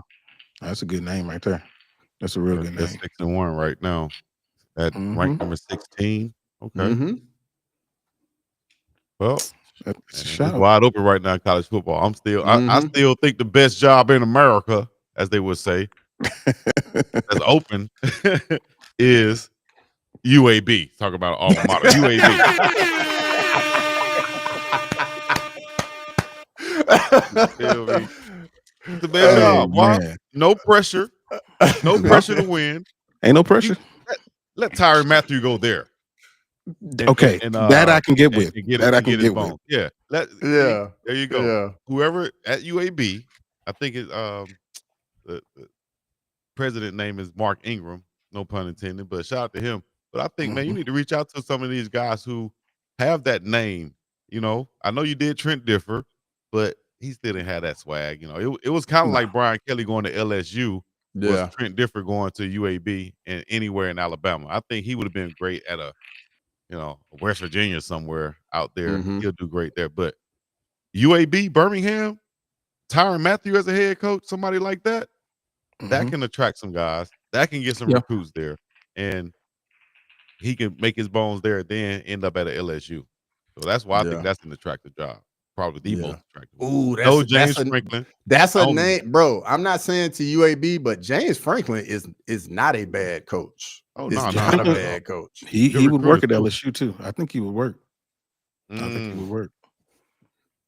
That's a good name right there. That's a real good They're name. 6-1 right now at Hmm. rank number 16. Okay. Mm-hmm. Well, That's a man, it's shout. wide open right now in college football. I Mm-hmm. still think the best job in America, as they would say, that's open is UAB. Talk about alma mater. UAB. You feel me? It's the best Oh Hey, job. Why? man. No pressure. No Yep. pressure to win. Ain't no You pressure. let Tyrann Matthew go there and Okay. That I can get with. get it That I and can get his get with. bones. Yeah. See, yeah, there you go. yeah. Whoever at UAB, I think it the president name is Mark Ingram, no pun intended, but shout out to him. But I think, man, you Hmm. need to reach out to some of these guys who have that name. You know, I know you did Trent Differ, but he still didn't have that swag. You know, it was kind of No. like Brian Kelly going to LSU was Yeah. Trent Differ going to UAB and anywhere in Alabama. I think he would have been great at West Virginia somewhere out there. Mm-hmm. He'll do great there. But UAB, Birmingham, Tyrann Matthew as a head coach, somebody like that, that Hmm. can attract some guys. That can get some Yeah. recruits there, and he can make his bones there, then end up at a LSU. So that's why I think Yeah. that's an attractive job, probably the Yeah. most attractive one. Ooh, No James Franklin. that's I a don't. name, bro. I'm not saying to UAB, but James Franklin is not a bad coach. Oh Is no, no, not a not Franklin, at all. bad coach. Good he would recruiter work at too. LSU too. I think he would work. I think he Mm, would work.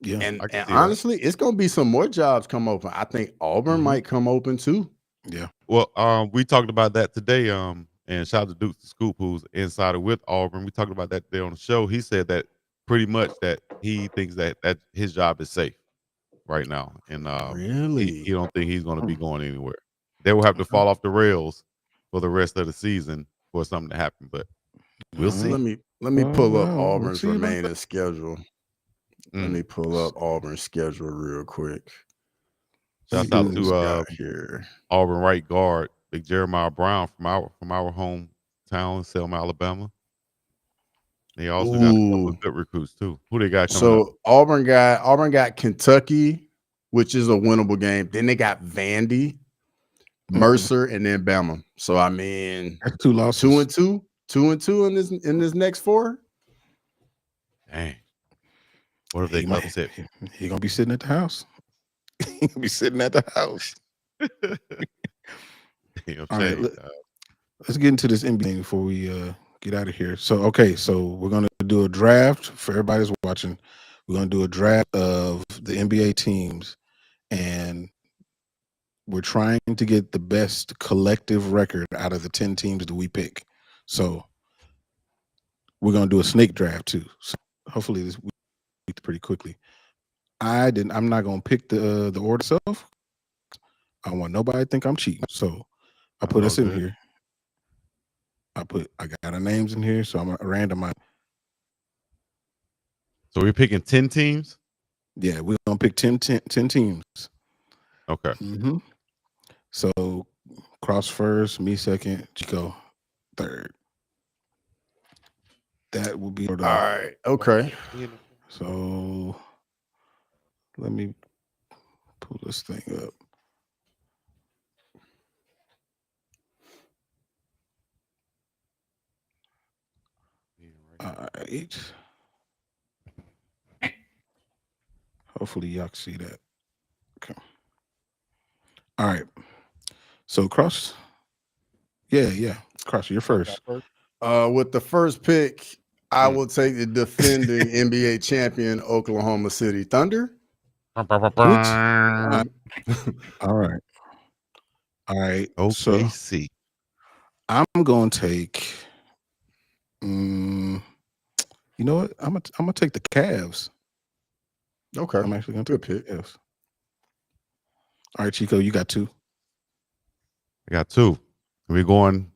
Yeah. And I can and see that. honestly, it's gonna be some more jobs come open. I think Auburn Hmm. might come open too. Yeah. Well, we talked about that today. And shout out to Duke Scoop, who's insider with Auburn. We talked about that today on the show. He said that pretty much that he thinks that his job is safe right now, and he Really? don't think he's going to Hmm. be going anywhere. They will have to Okay. fall off the rails for the rest of the season for something to happen, but we'll Uh, see. Let me pull up well, we'll Auburn's see about that. remaining schedule. Let Mm. me pull up Auburn's schedule real quick. Shouts See out what Shoot. to we got here. Auburn right guard, big Jeremiah Brown from our hometown, Selma, Alabama. They also got a couple Ooh. of good recruits too. Who they got coming up? So Auburn got Kentucky, which is a winnable game. Then they got Vandy, Mm-mm. Mercer, and then Bama. So I mean, That's 2 2 losses. and 2, 2 and 2 in this next 4. Dang. What if He they might. upset? He gonna be sitting at the house. He gonna be sitting at the house. Damn All right. shame. Let's get into this NBA thing before we get out of here. So okay, so we're gonna do a draft for everybody that's watching. We're gonna do a draft of the NBA teams, and we're trying to get the best collective record out of the 10 teams that we pick. So we're gonna do a snake draft too. So hopefully this we pretty quickly. I'm not gonna pick the order itself. I don't want nobody to think I'm cheating. So I That's put all us in good. here. I got our names in here, so I'm a random. So we're picking 10 teams. Yeah, we're gonna pick 10 teams. Okay. Mm-hmm. So Cross first, me second, Chico third. That will be All right. Okay. So let me pull this thing up. All right. Hopefully y'all can see that. Okay. All right. So Cross. Yeah. Cross, you're first. With the first pick, I Mm. will take the defending NBA champion Oklahoma City Thunder. What? All right. All right. So OKC. I'm gonna take. You know what? I'm gonna take the Cavs. Okay. I'm actually gonna Good take pick. the Cavs. All right, Chico, you got 2. I got 2. We're going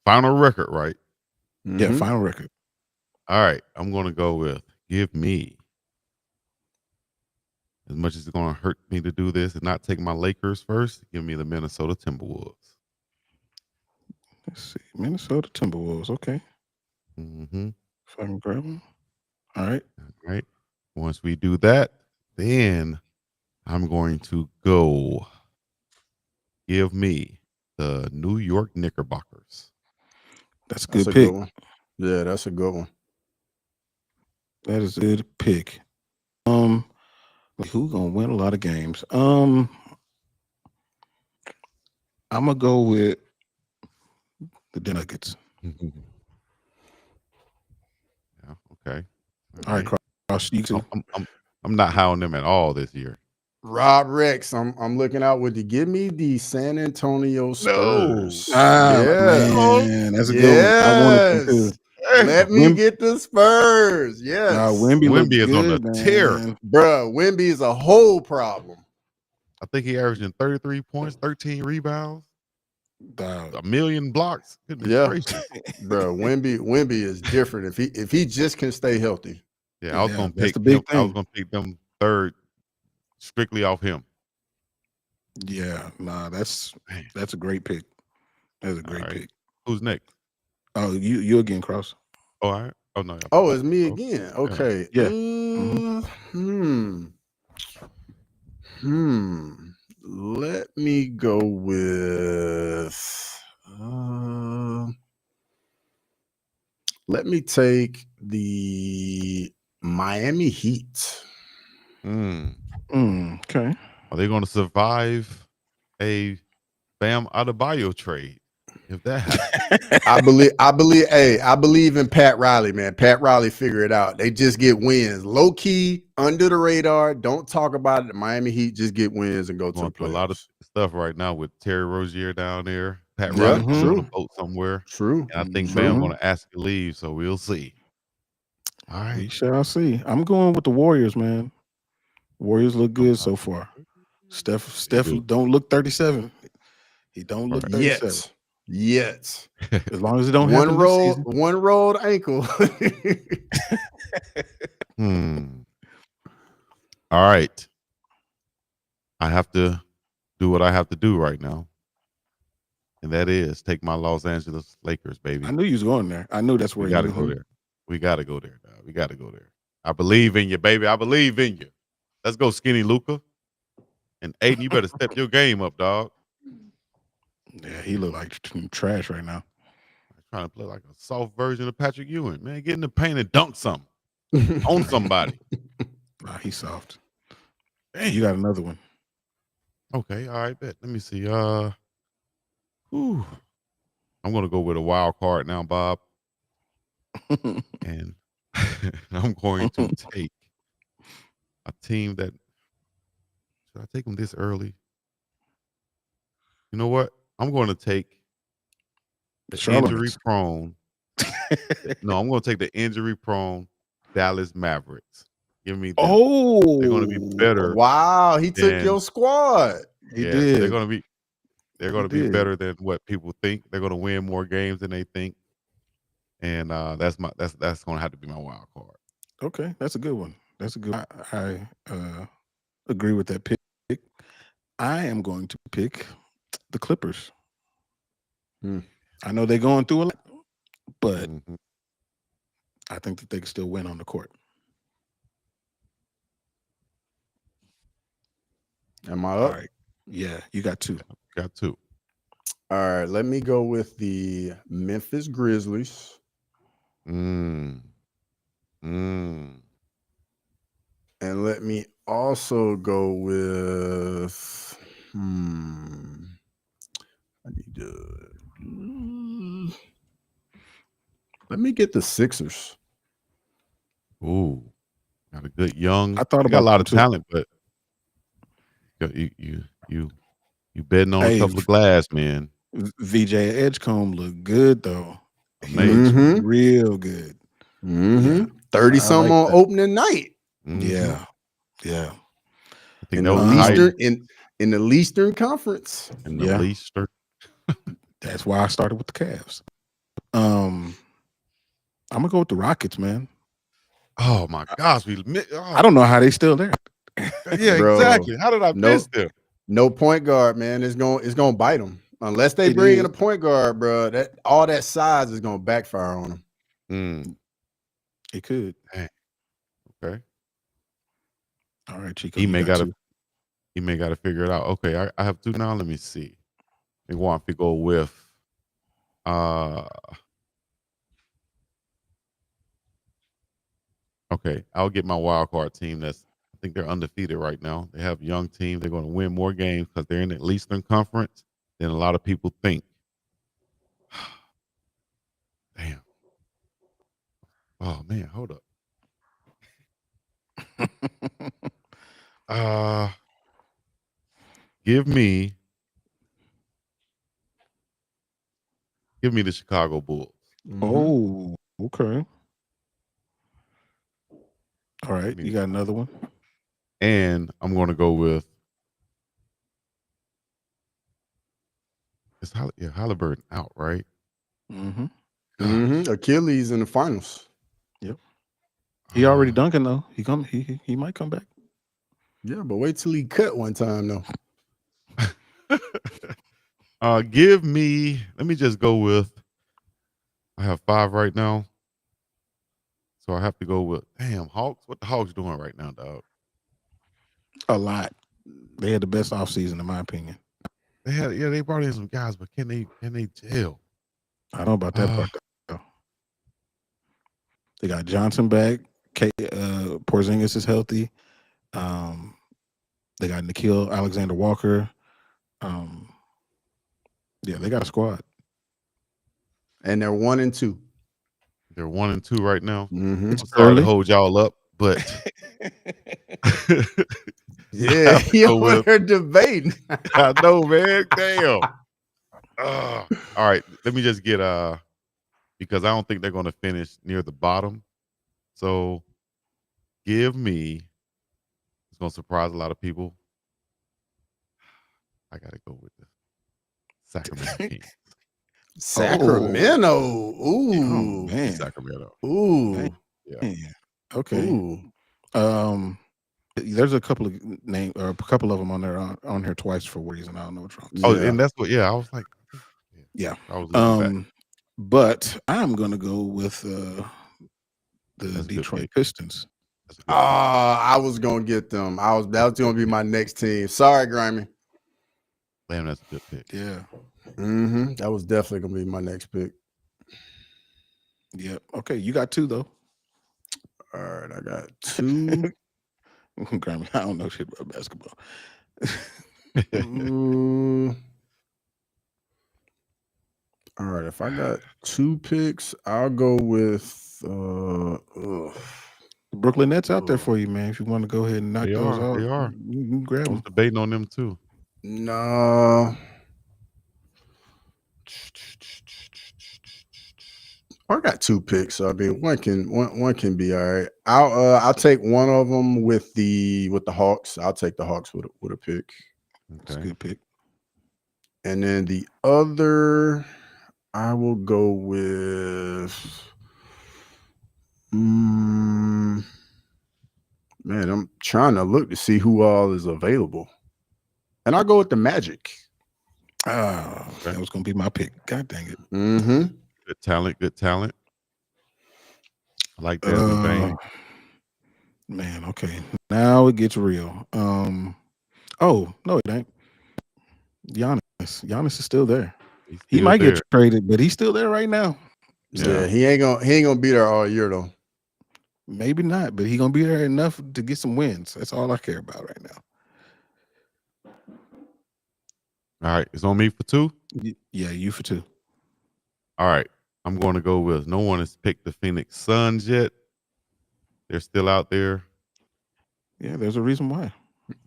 final record, right? Yeah, Mhm. final record. All right. I'm going to go with give me, as much as it's going to hurt me to do this and not take my Lakers first, give me the Minnesota Timberwolves. Let's see. Minnesota Timberwolves. Okay. Mm-hmm. If I can grab them. All right. All right. Once we do that, then I'm going to go give me the New York Knickerbockers. That's a That's good a pick. good one. Yeah, that's a good one. That is a good pick. Who gonna win a lot of games? I'm gonna go with the Nuggets. Yeah, okay. All right, Cross, you too. I'm not high on them at all this year. Rob Rex, I'm looking out with you. Give me the San Antonio Spurs. Man, that's a good one. I wanted them too. Let me get the Spurs. Yes. Wemby looked Wemby is on a good, tear. man. Bruh, Wemby is a whole problem. I think he averaging 33 points, 13 rebounds, Dog. 1 million blocks. Goodness Yeah. gracious. Bro, Wemby is different if he just can stay healthy. Yeah, I was gonna that's pick the big him. I was thing. gonna pick them third strictly off him. Yeah, that's a great pick. That's a great pick. Who's next? Oh, you again, Cross. Oh, all right. Oh no. Oh, it's me again. Okay. Yeah. Let me go with let me take the Miami Heat. Okay. Are they going to survive a Bam Adebayo trade? If that happens, I believe in Pat Riley, man. Pat Riley figure it out. They just get wins. Low key, under the radar. Don't talk about it. The Miami Heat just get wins and go to the going through a playoffs. lot of stuff right now with Terry Rozier down there. Pat Yeah, Riley probably on true. a boat somewhere. True. And I think Bam going to ask to leave, so we'll see. All right. We shall see. I'm going with the Warriors, man. Warriors look good so far. Steph don't look 37. He don't look 37. Yet. As long as it don't happen this season. One rolled ankle. All right. I have to do what I have to do right now. And that is take my Los Angeles Lakers, baby. I knew you was going there. I knew that's where you got to go there. We got to go there, dog. We got to go there. I believe in you, baby. I believe in you. Let's go, Skinny Luca. And Aiden, you better step your game up, dog. Yeah, he look like trash right now. I'm trying to play like a soft version of Patrick Ewing. Man, get in the paint and dunk something. On somebody. Nah, he's soft. Hey, you got another one. Okay, all right, bet. Let me see. I'm gonna go with a wild card now, Bob. And I'm going to take a team that should I take them this early? You know what? I'm going to take the injury prone. No, I'm going to take the injury prone Dallas Mavericks. Give me them. They're going to be better. Wow, he took your squad. He Yeah, they're did. gonna be He did. better than what people think. They're gonna win more games than they think, and that's gonna have to be my wild card. Okay, that's a good one. That's a good one. I agree with that pick. I am going to pick the Clippers. Hmm. I know they're going through a lot, but Mhm. I think that they can still win on the court. Am I All up? right. Yeah, you got two. Got two. All right, let me go with the Memphis Grizzlies. Mm. Mm. And let me also go with I need to let me get the Sixers. Ooh, got a good young. I thought They got a about lot them of too. talent, but you betting on a Hey, couple of glass, man. VJ Edgecombe looked good though. He looks Amazing. Mm-hmm. real good. Yeah, 30 I something like on that. opening night Mhm. Yeah, yeah, I think in that the was the highest Eastern in the Eastern Conference. in the yeah. least. That's why I started with the Cavs. I'm gonna go with the Rockets, man. Oh my gosh, I don't know how they still there. yeah, Bro, exactly. How did I miss no them? no point guard, man. It's gonna bite them. Unless they It bring in is. a point guard, bro. That all that size is gonna backfire on them. Mm, It could. dang, okay. All right, Chico, He you may got gotta two. figure it out. Okay, I have two now. Let me see. I want to go with uh okay, I'll get my wild card team that's I think they're undefeated right now. They have a young team. They're going to win more games because they're in the Eastern Conference than a lot of people think. Damn. Oh man, hold up. Uh give me the Chicago Bulls. Mhm. Oh, okay. All Give right, me you the got Chicago. another one. And I'm going to go with Halliburton out, right? Mm-hmm. Gosh. Achilles in the finals. Yep. He already Uh, dunking though. He might come back. Yeah, but wait till he cut one time though. give me. Let me just go with. I have 5 right now, so I have to go with. Damn Hawks. What the Hawks doing right now, dog? A lot. They had the best offseason, in my opinion. They brought in some guys, but can they gel? I don't know about that Uh, part though. They got Johnson back. Porzingis is healthy. Um, they got Nikhil Alexander Walker. Um, yeah, they got a squad. And they're 1-2. they're 1-2 right now. Mm-hmm. It's I'm sorry to early. hold y'all up, but I Yeah, have to you go over with. there debating. I know, man. Damn. All right, let me just get because I don't think they're going to finish near the bottom. So give me. It's going to surprise a lot of people. I got to go with the Sacramento Kings. Oh, Sacramento. Yeah, oh Ooh. the man, Sacramento. man. Ooh. Yeah. Okay. Ooh. Um, there's a couple of name or a couple of them on there on here twice for what reason. I don't know what's wrong. Oh, Yeah. and that's what. Yeah, I was like, yeah, Yeah. I was looking back. But I'm gonna go with the That's a good Detroit pick. Pistons. That's a good pick. I was gonna get them. That was gonna be my next team. Sorry, Grimy. Damn, that's a good pick. Yeah. That was definitely gonna be my next pick. Yeah. Okay, you got two though. All right, I got 2. Grammy, I don't know shit about basketball. Mm, all right, if I got 2 picks, I'll go with The Brooklyn Nets out there for you, man. If you want to go ahead and knock They those are. out, They are. you can grab I was them. debating on them too. no. I got 2 picks, so I mean one can be all right. I'll take one of them with the Hawks. I'll take the Hawks with a pick. It's a Okay. good pick. And then the other, I will go with. Man, I'm trying to look to see who all is available, and I'll go with the Magic. Ah, Okay. that was gonna be my pick. God dang it. Mm-hmm. Good talent. Good talent. I like Desmond Bain. Man, okay. Now it gets real. Oh, no, it ain't. Giannis. Giannis is still there. He's He still might there. get traded, but he's still there right now. Yeah, he ain't gonna be there all year though. Maybe not, but he gonna be there enough to get some wins. That's all I care about right now. All right. It's on me for 2. Yeah, you for 2. All right. I'm going to go with no one has picked the Phoenix Suns yet. They're still out there. Yeah, there's a reason why.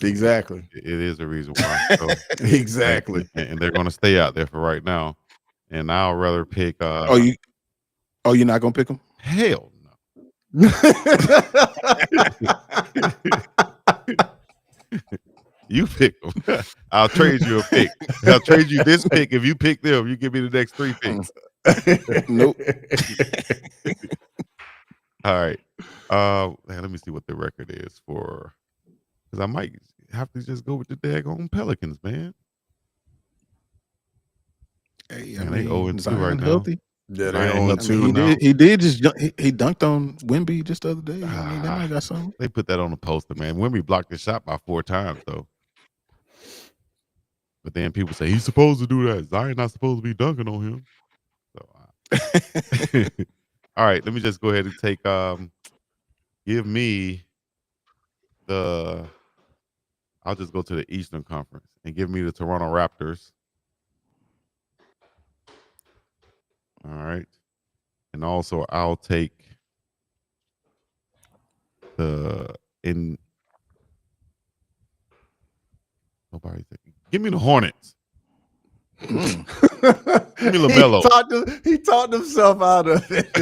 Exactly. It is a reason why. So, Exactly. and they're going to stay out there for right now. And I'll rather pick. You're not gonna pick him? Hell no. You pick them. I'll trade you a pick. I'll trade you this pick. If you pick them, you give me the next 3 picks. Nope. All right. Let me see what the record is for, because I might have to just go with the daggone Pelicans, man. Hey, Man, they 0-2 right now. healthy. Yeah, they Zion own healthy two. now. He did just he dunked on Wemby just the other day. I mean, they might got something. They put that on the poster, man. Wemby blocked the shot by 4 times, though. But then people say he's supposed to do that. Zion not supposed to be dunking on him. So, all right, let me just go ahead and take. Give me the. I'll just go to the Eastern Conference and give me the Toronto Raptors. All right, and also I'll take Nobody give me the Hornets. Give me LaMelo. He talked himself out of it.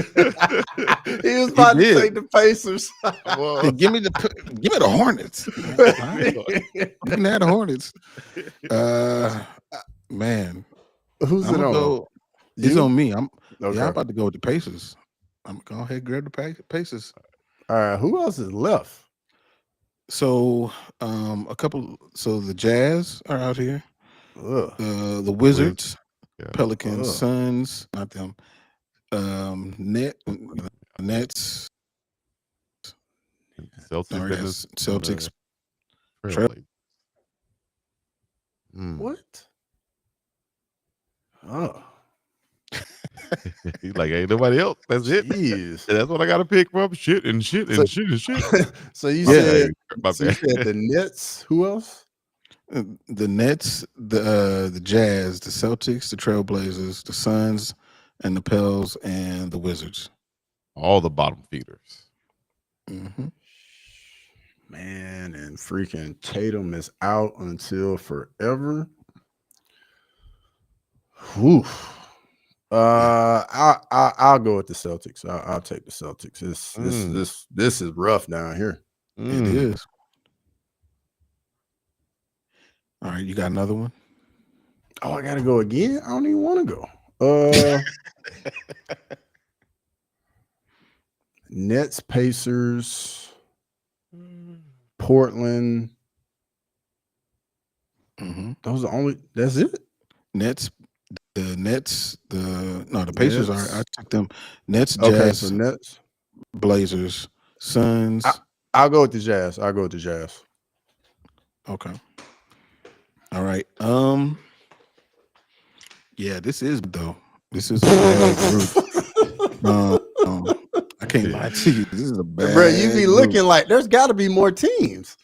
He was about to take the Pacers. Hey, give me the Hornets. You can have the Hornets. Man, who's I'm it gonna on? go. It's You? on me. I'm Okay. about to go with the Pacers. I'm gonna go ahead and grab the Pacers. All right. Who else is left? So, a couple. So the Jazz are out here. The Wizards, Pelicans, Suns, not them. Nets, Celtics, Trailblazers. What? Oh. He's like, ain't nobody else. That's it. That's what I got to pick from. Shit. So you said the Nets. Who else? The Nets, the Jazz, the Celtics, the Trailblazers, the Suns, and the Pels, and the Wizards. All the bottom feeders. Mm-hmm. Man, and freaking Tatum is out until forever. Whew. I'll go with the Celtics. I'll take the Celtics. This is rough down here. It is. All right, you got another one? Oh, I gotta go again. I don't even want to go. Nets, Pacers, Portland. Mm-hmm. Those are only. That's it. The Pacers are. I took them. Nets, Jazz. Okay, so Nets, Blazers, Suns. I'll go with the Jazz. Okay. All right. Yeah, this is though. This is a bad group. I can't lie to you. This is a bad. Bro, you be looking like there's got to be more teams.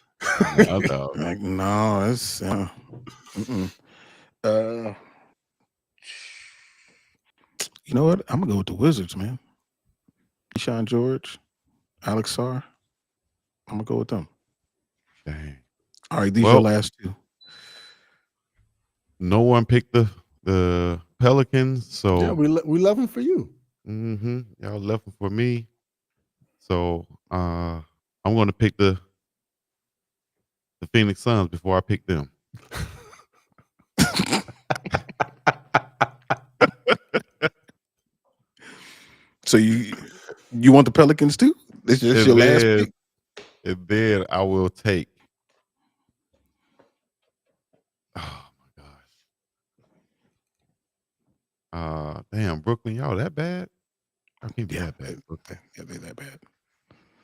Like, no, it's. You know what? I'm gonna go with the Wizards, man. Keyshawn George, Alex Sarr. I'm gonna go with them. Dang. All right, these are your last 2. No one picked the Pelicans, so yeah, we left them for you. Y'all left them for me. So I'm going to pick the Phoenix Suns before I pick them. So you want the Pelicans too? This is your last pick. And then I will take. Oh my gosh. Damn, Brooklyn, y'all that bad? I can't be Yeah, that bad. yeah, they that bad.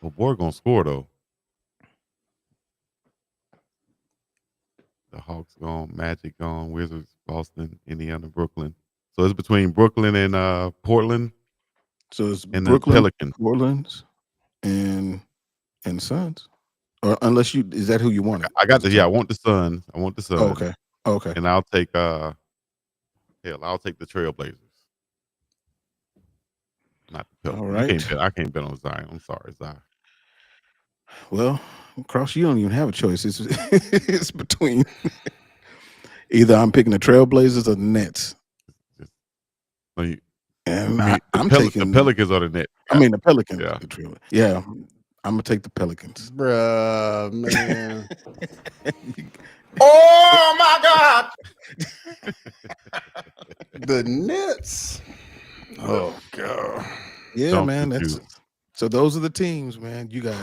Well, boy gonna score though. The Hawks gone, Magic gone, Wizards, Boston, Indiana, Brooklyn. So it's between Brooklyn and Portland. So it's And Brooklyn, the Pelicans. Portland, and Suns. Or unless is that who you wanted? I got I want the Suns. I want the Suns. Oh, okay. Okay. And I'll take I'll take the Trailblazers. Not the Pelicans. All right. I can't bet on Zion. I'm sorry, Zion. Well, Cross, you don't even have a choice. It's it's between either I'm picking the Trailblazers or the Nets. And I'm taking the Pelicans or the Nets. I mean the Pelicans. Yeah. Yeah. I'm gonna take the Pelicans. Bruh, man. Oh my God. The Nets. Oh God. Yeah, man. So those are the teams, man. You got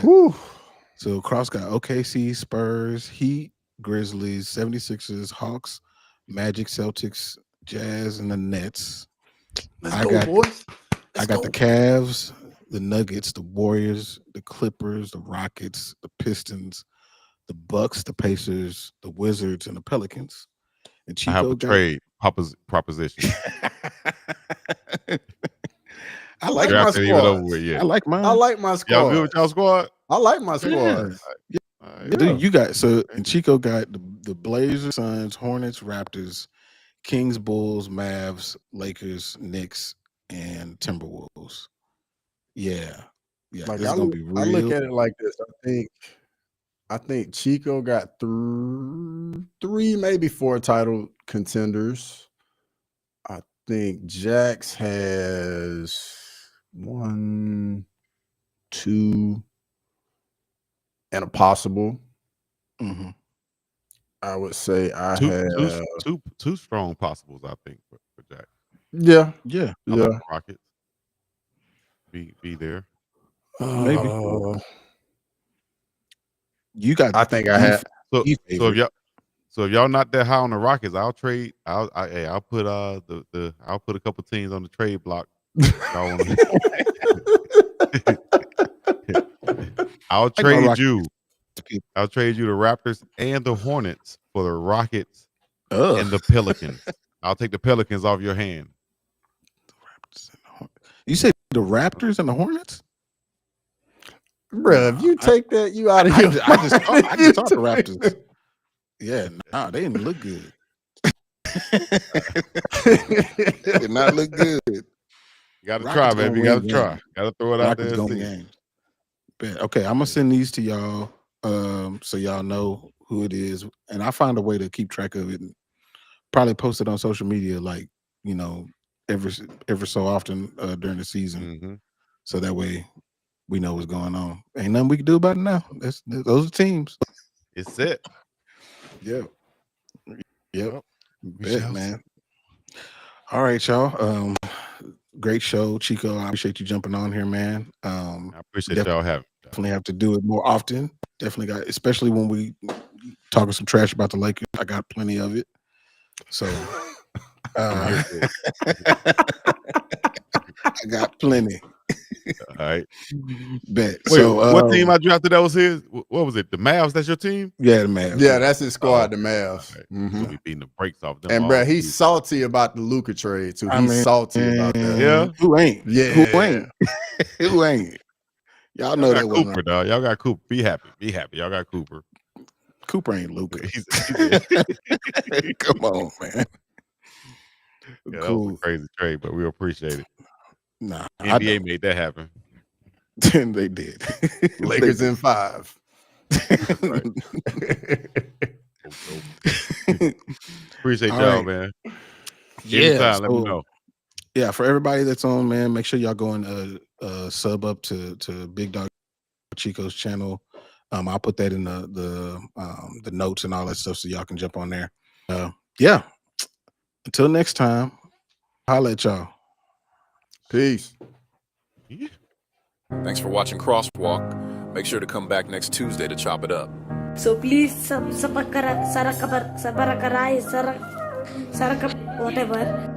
so Cross got OKC, Spurs, Heat, Grizzlies, 76ers, Hawks, Magic, Celtics, Jazz, and the Nets. Let's go, boys. I got the Cavs, the Nuggets, the Warriors, the Clippers, the Rockets, the Pistons, the Bucks, the Pacers, the Wizards, and the Pelicans. And Chico I have a trade proposition. I like my squad. I like mine. I like my squad. Y'all good with y'all squad? I like my squad. Yeah. Dude, you got and Chico got the Blazers, Suns, Hornets, Raptors, Kings, Bulls, Mavs, Lakers, Knicks, and Timberwolves. Yeah. Like this is gonna be real. I look at it like this. I think Chico got three, maybe 4 title contenders. I think Jax has 1, 2, and a possible. Mm-hmm. I would say I have two strong possibles. I think for Jack. Yeah. I like the Rockets. Be there. Maybe. You got. I think I have. So if y'all not that high on the Rockets, I'll trade. I'll put I'll put a couple teams on the trade block. I'll trade you. I'll trade you the Raptors and the Hornets for the Rockets and the Pelicans. I'll take the Pelicans off your hand. You say the Raptors and the Hornets? Bro, if you take that, you out of here. I just saw the Raptors. Yeah, they didn't look good. They did not look good. You gotta try, baby. You gotta try. Gotta throw it out there. Okay, I'm gonna send these to y'all so y'all know who it is. And I find a way to keep track of it and probably post it on social media, like, every so often during the season. Mm-hmm. So that way we know what's going on. Ain't nothing we can do about it now. Those are teams. It's it. Yep. Bet, man. All right, y'all. Great show, Chico. I appreciate you jumping on here, man. I appreciate y'all having. Definitely have to do it more often. Definitely got, especially when we talking some trash about the Lakers. I got plenty of it. So I got plenty. All right. Bet. Wait, so what team I drafted that was his? What was it? The Mavs? That's your team? Yeah, the Mavs. Yeah, that's his squad, the Mavs. Right. Mm-hmm. We beating the brakes off them. And bro, he's salty about the Luka trade too. He's salty about that. Yeah. Who ain't? Yeah. Who ain't? Who ain't? Y'all know that Cooper, dog. Y'all got Cooper. Be happy. Be happy. Y'all got Cooper. Cooper ain't Luka. Come on, man. Yeah, that was a crazy trade, but we appreciate it. Nah, NBA made that happen. They did. Lakers in 5. Appreciate y'all, man. Yeah, let me know. Yeah, for everybody that's on, man, make sure y'all go and sub up to Big Dog Chico's channel. I'll put that in the notes and all that stuff so y'all can jump on there. Yeah. Until next time, holla at y'all. Peace. Yeah. Thanks for watching Crosswalk. Make sure to come back next Tuesday to chop it up. So please, whatever.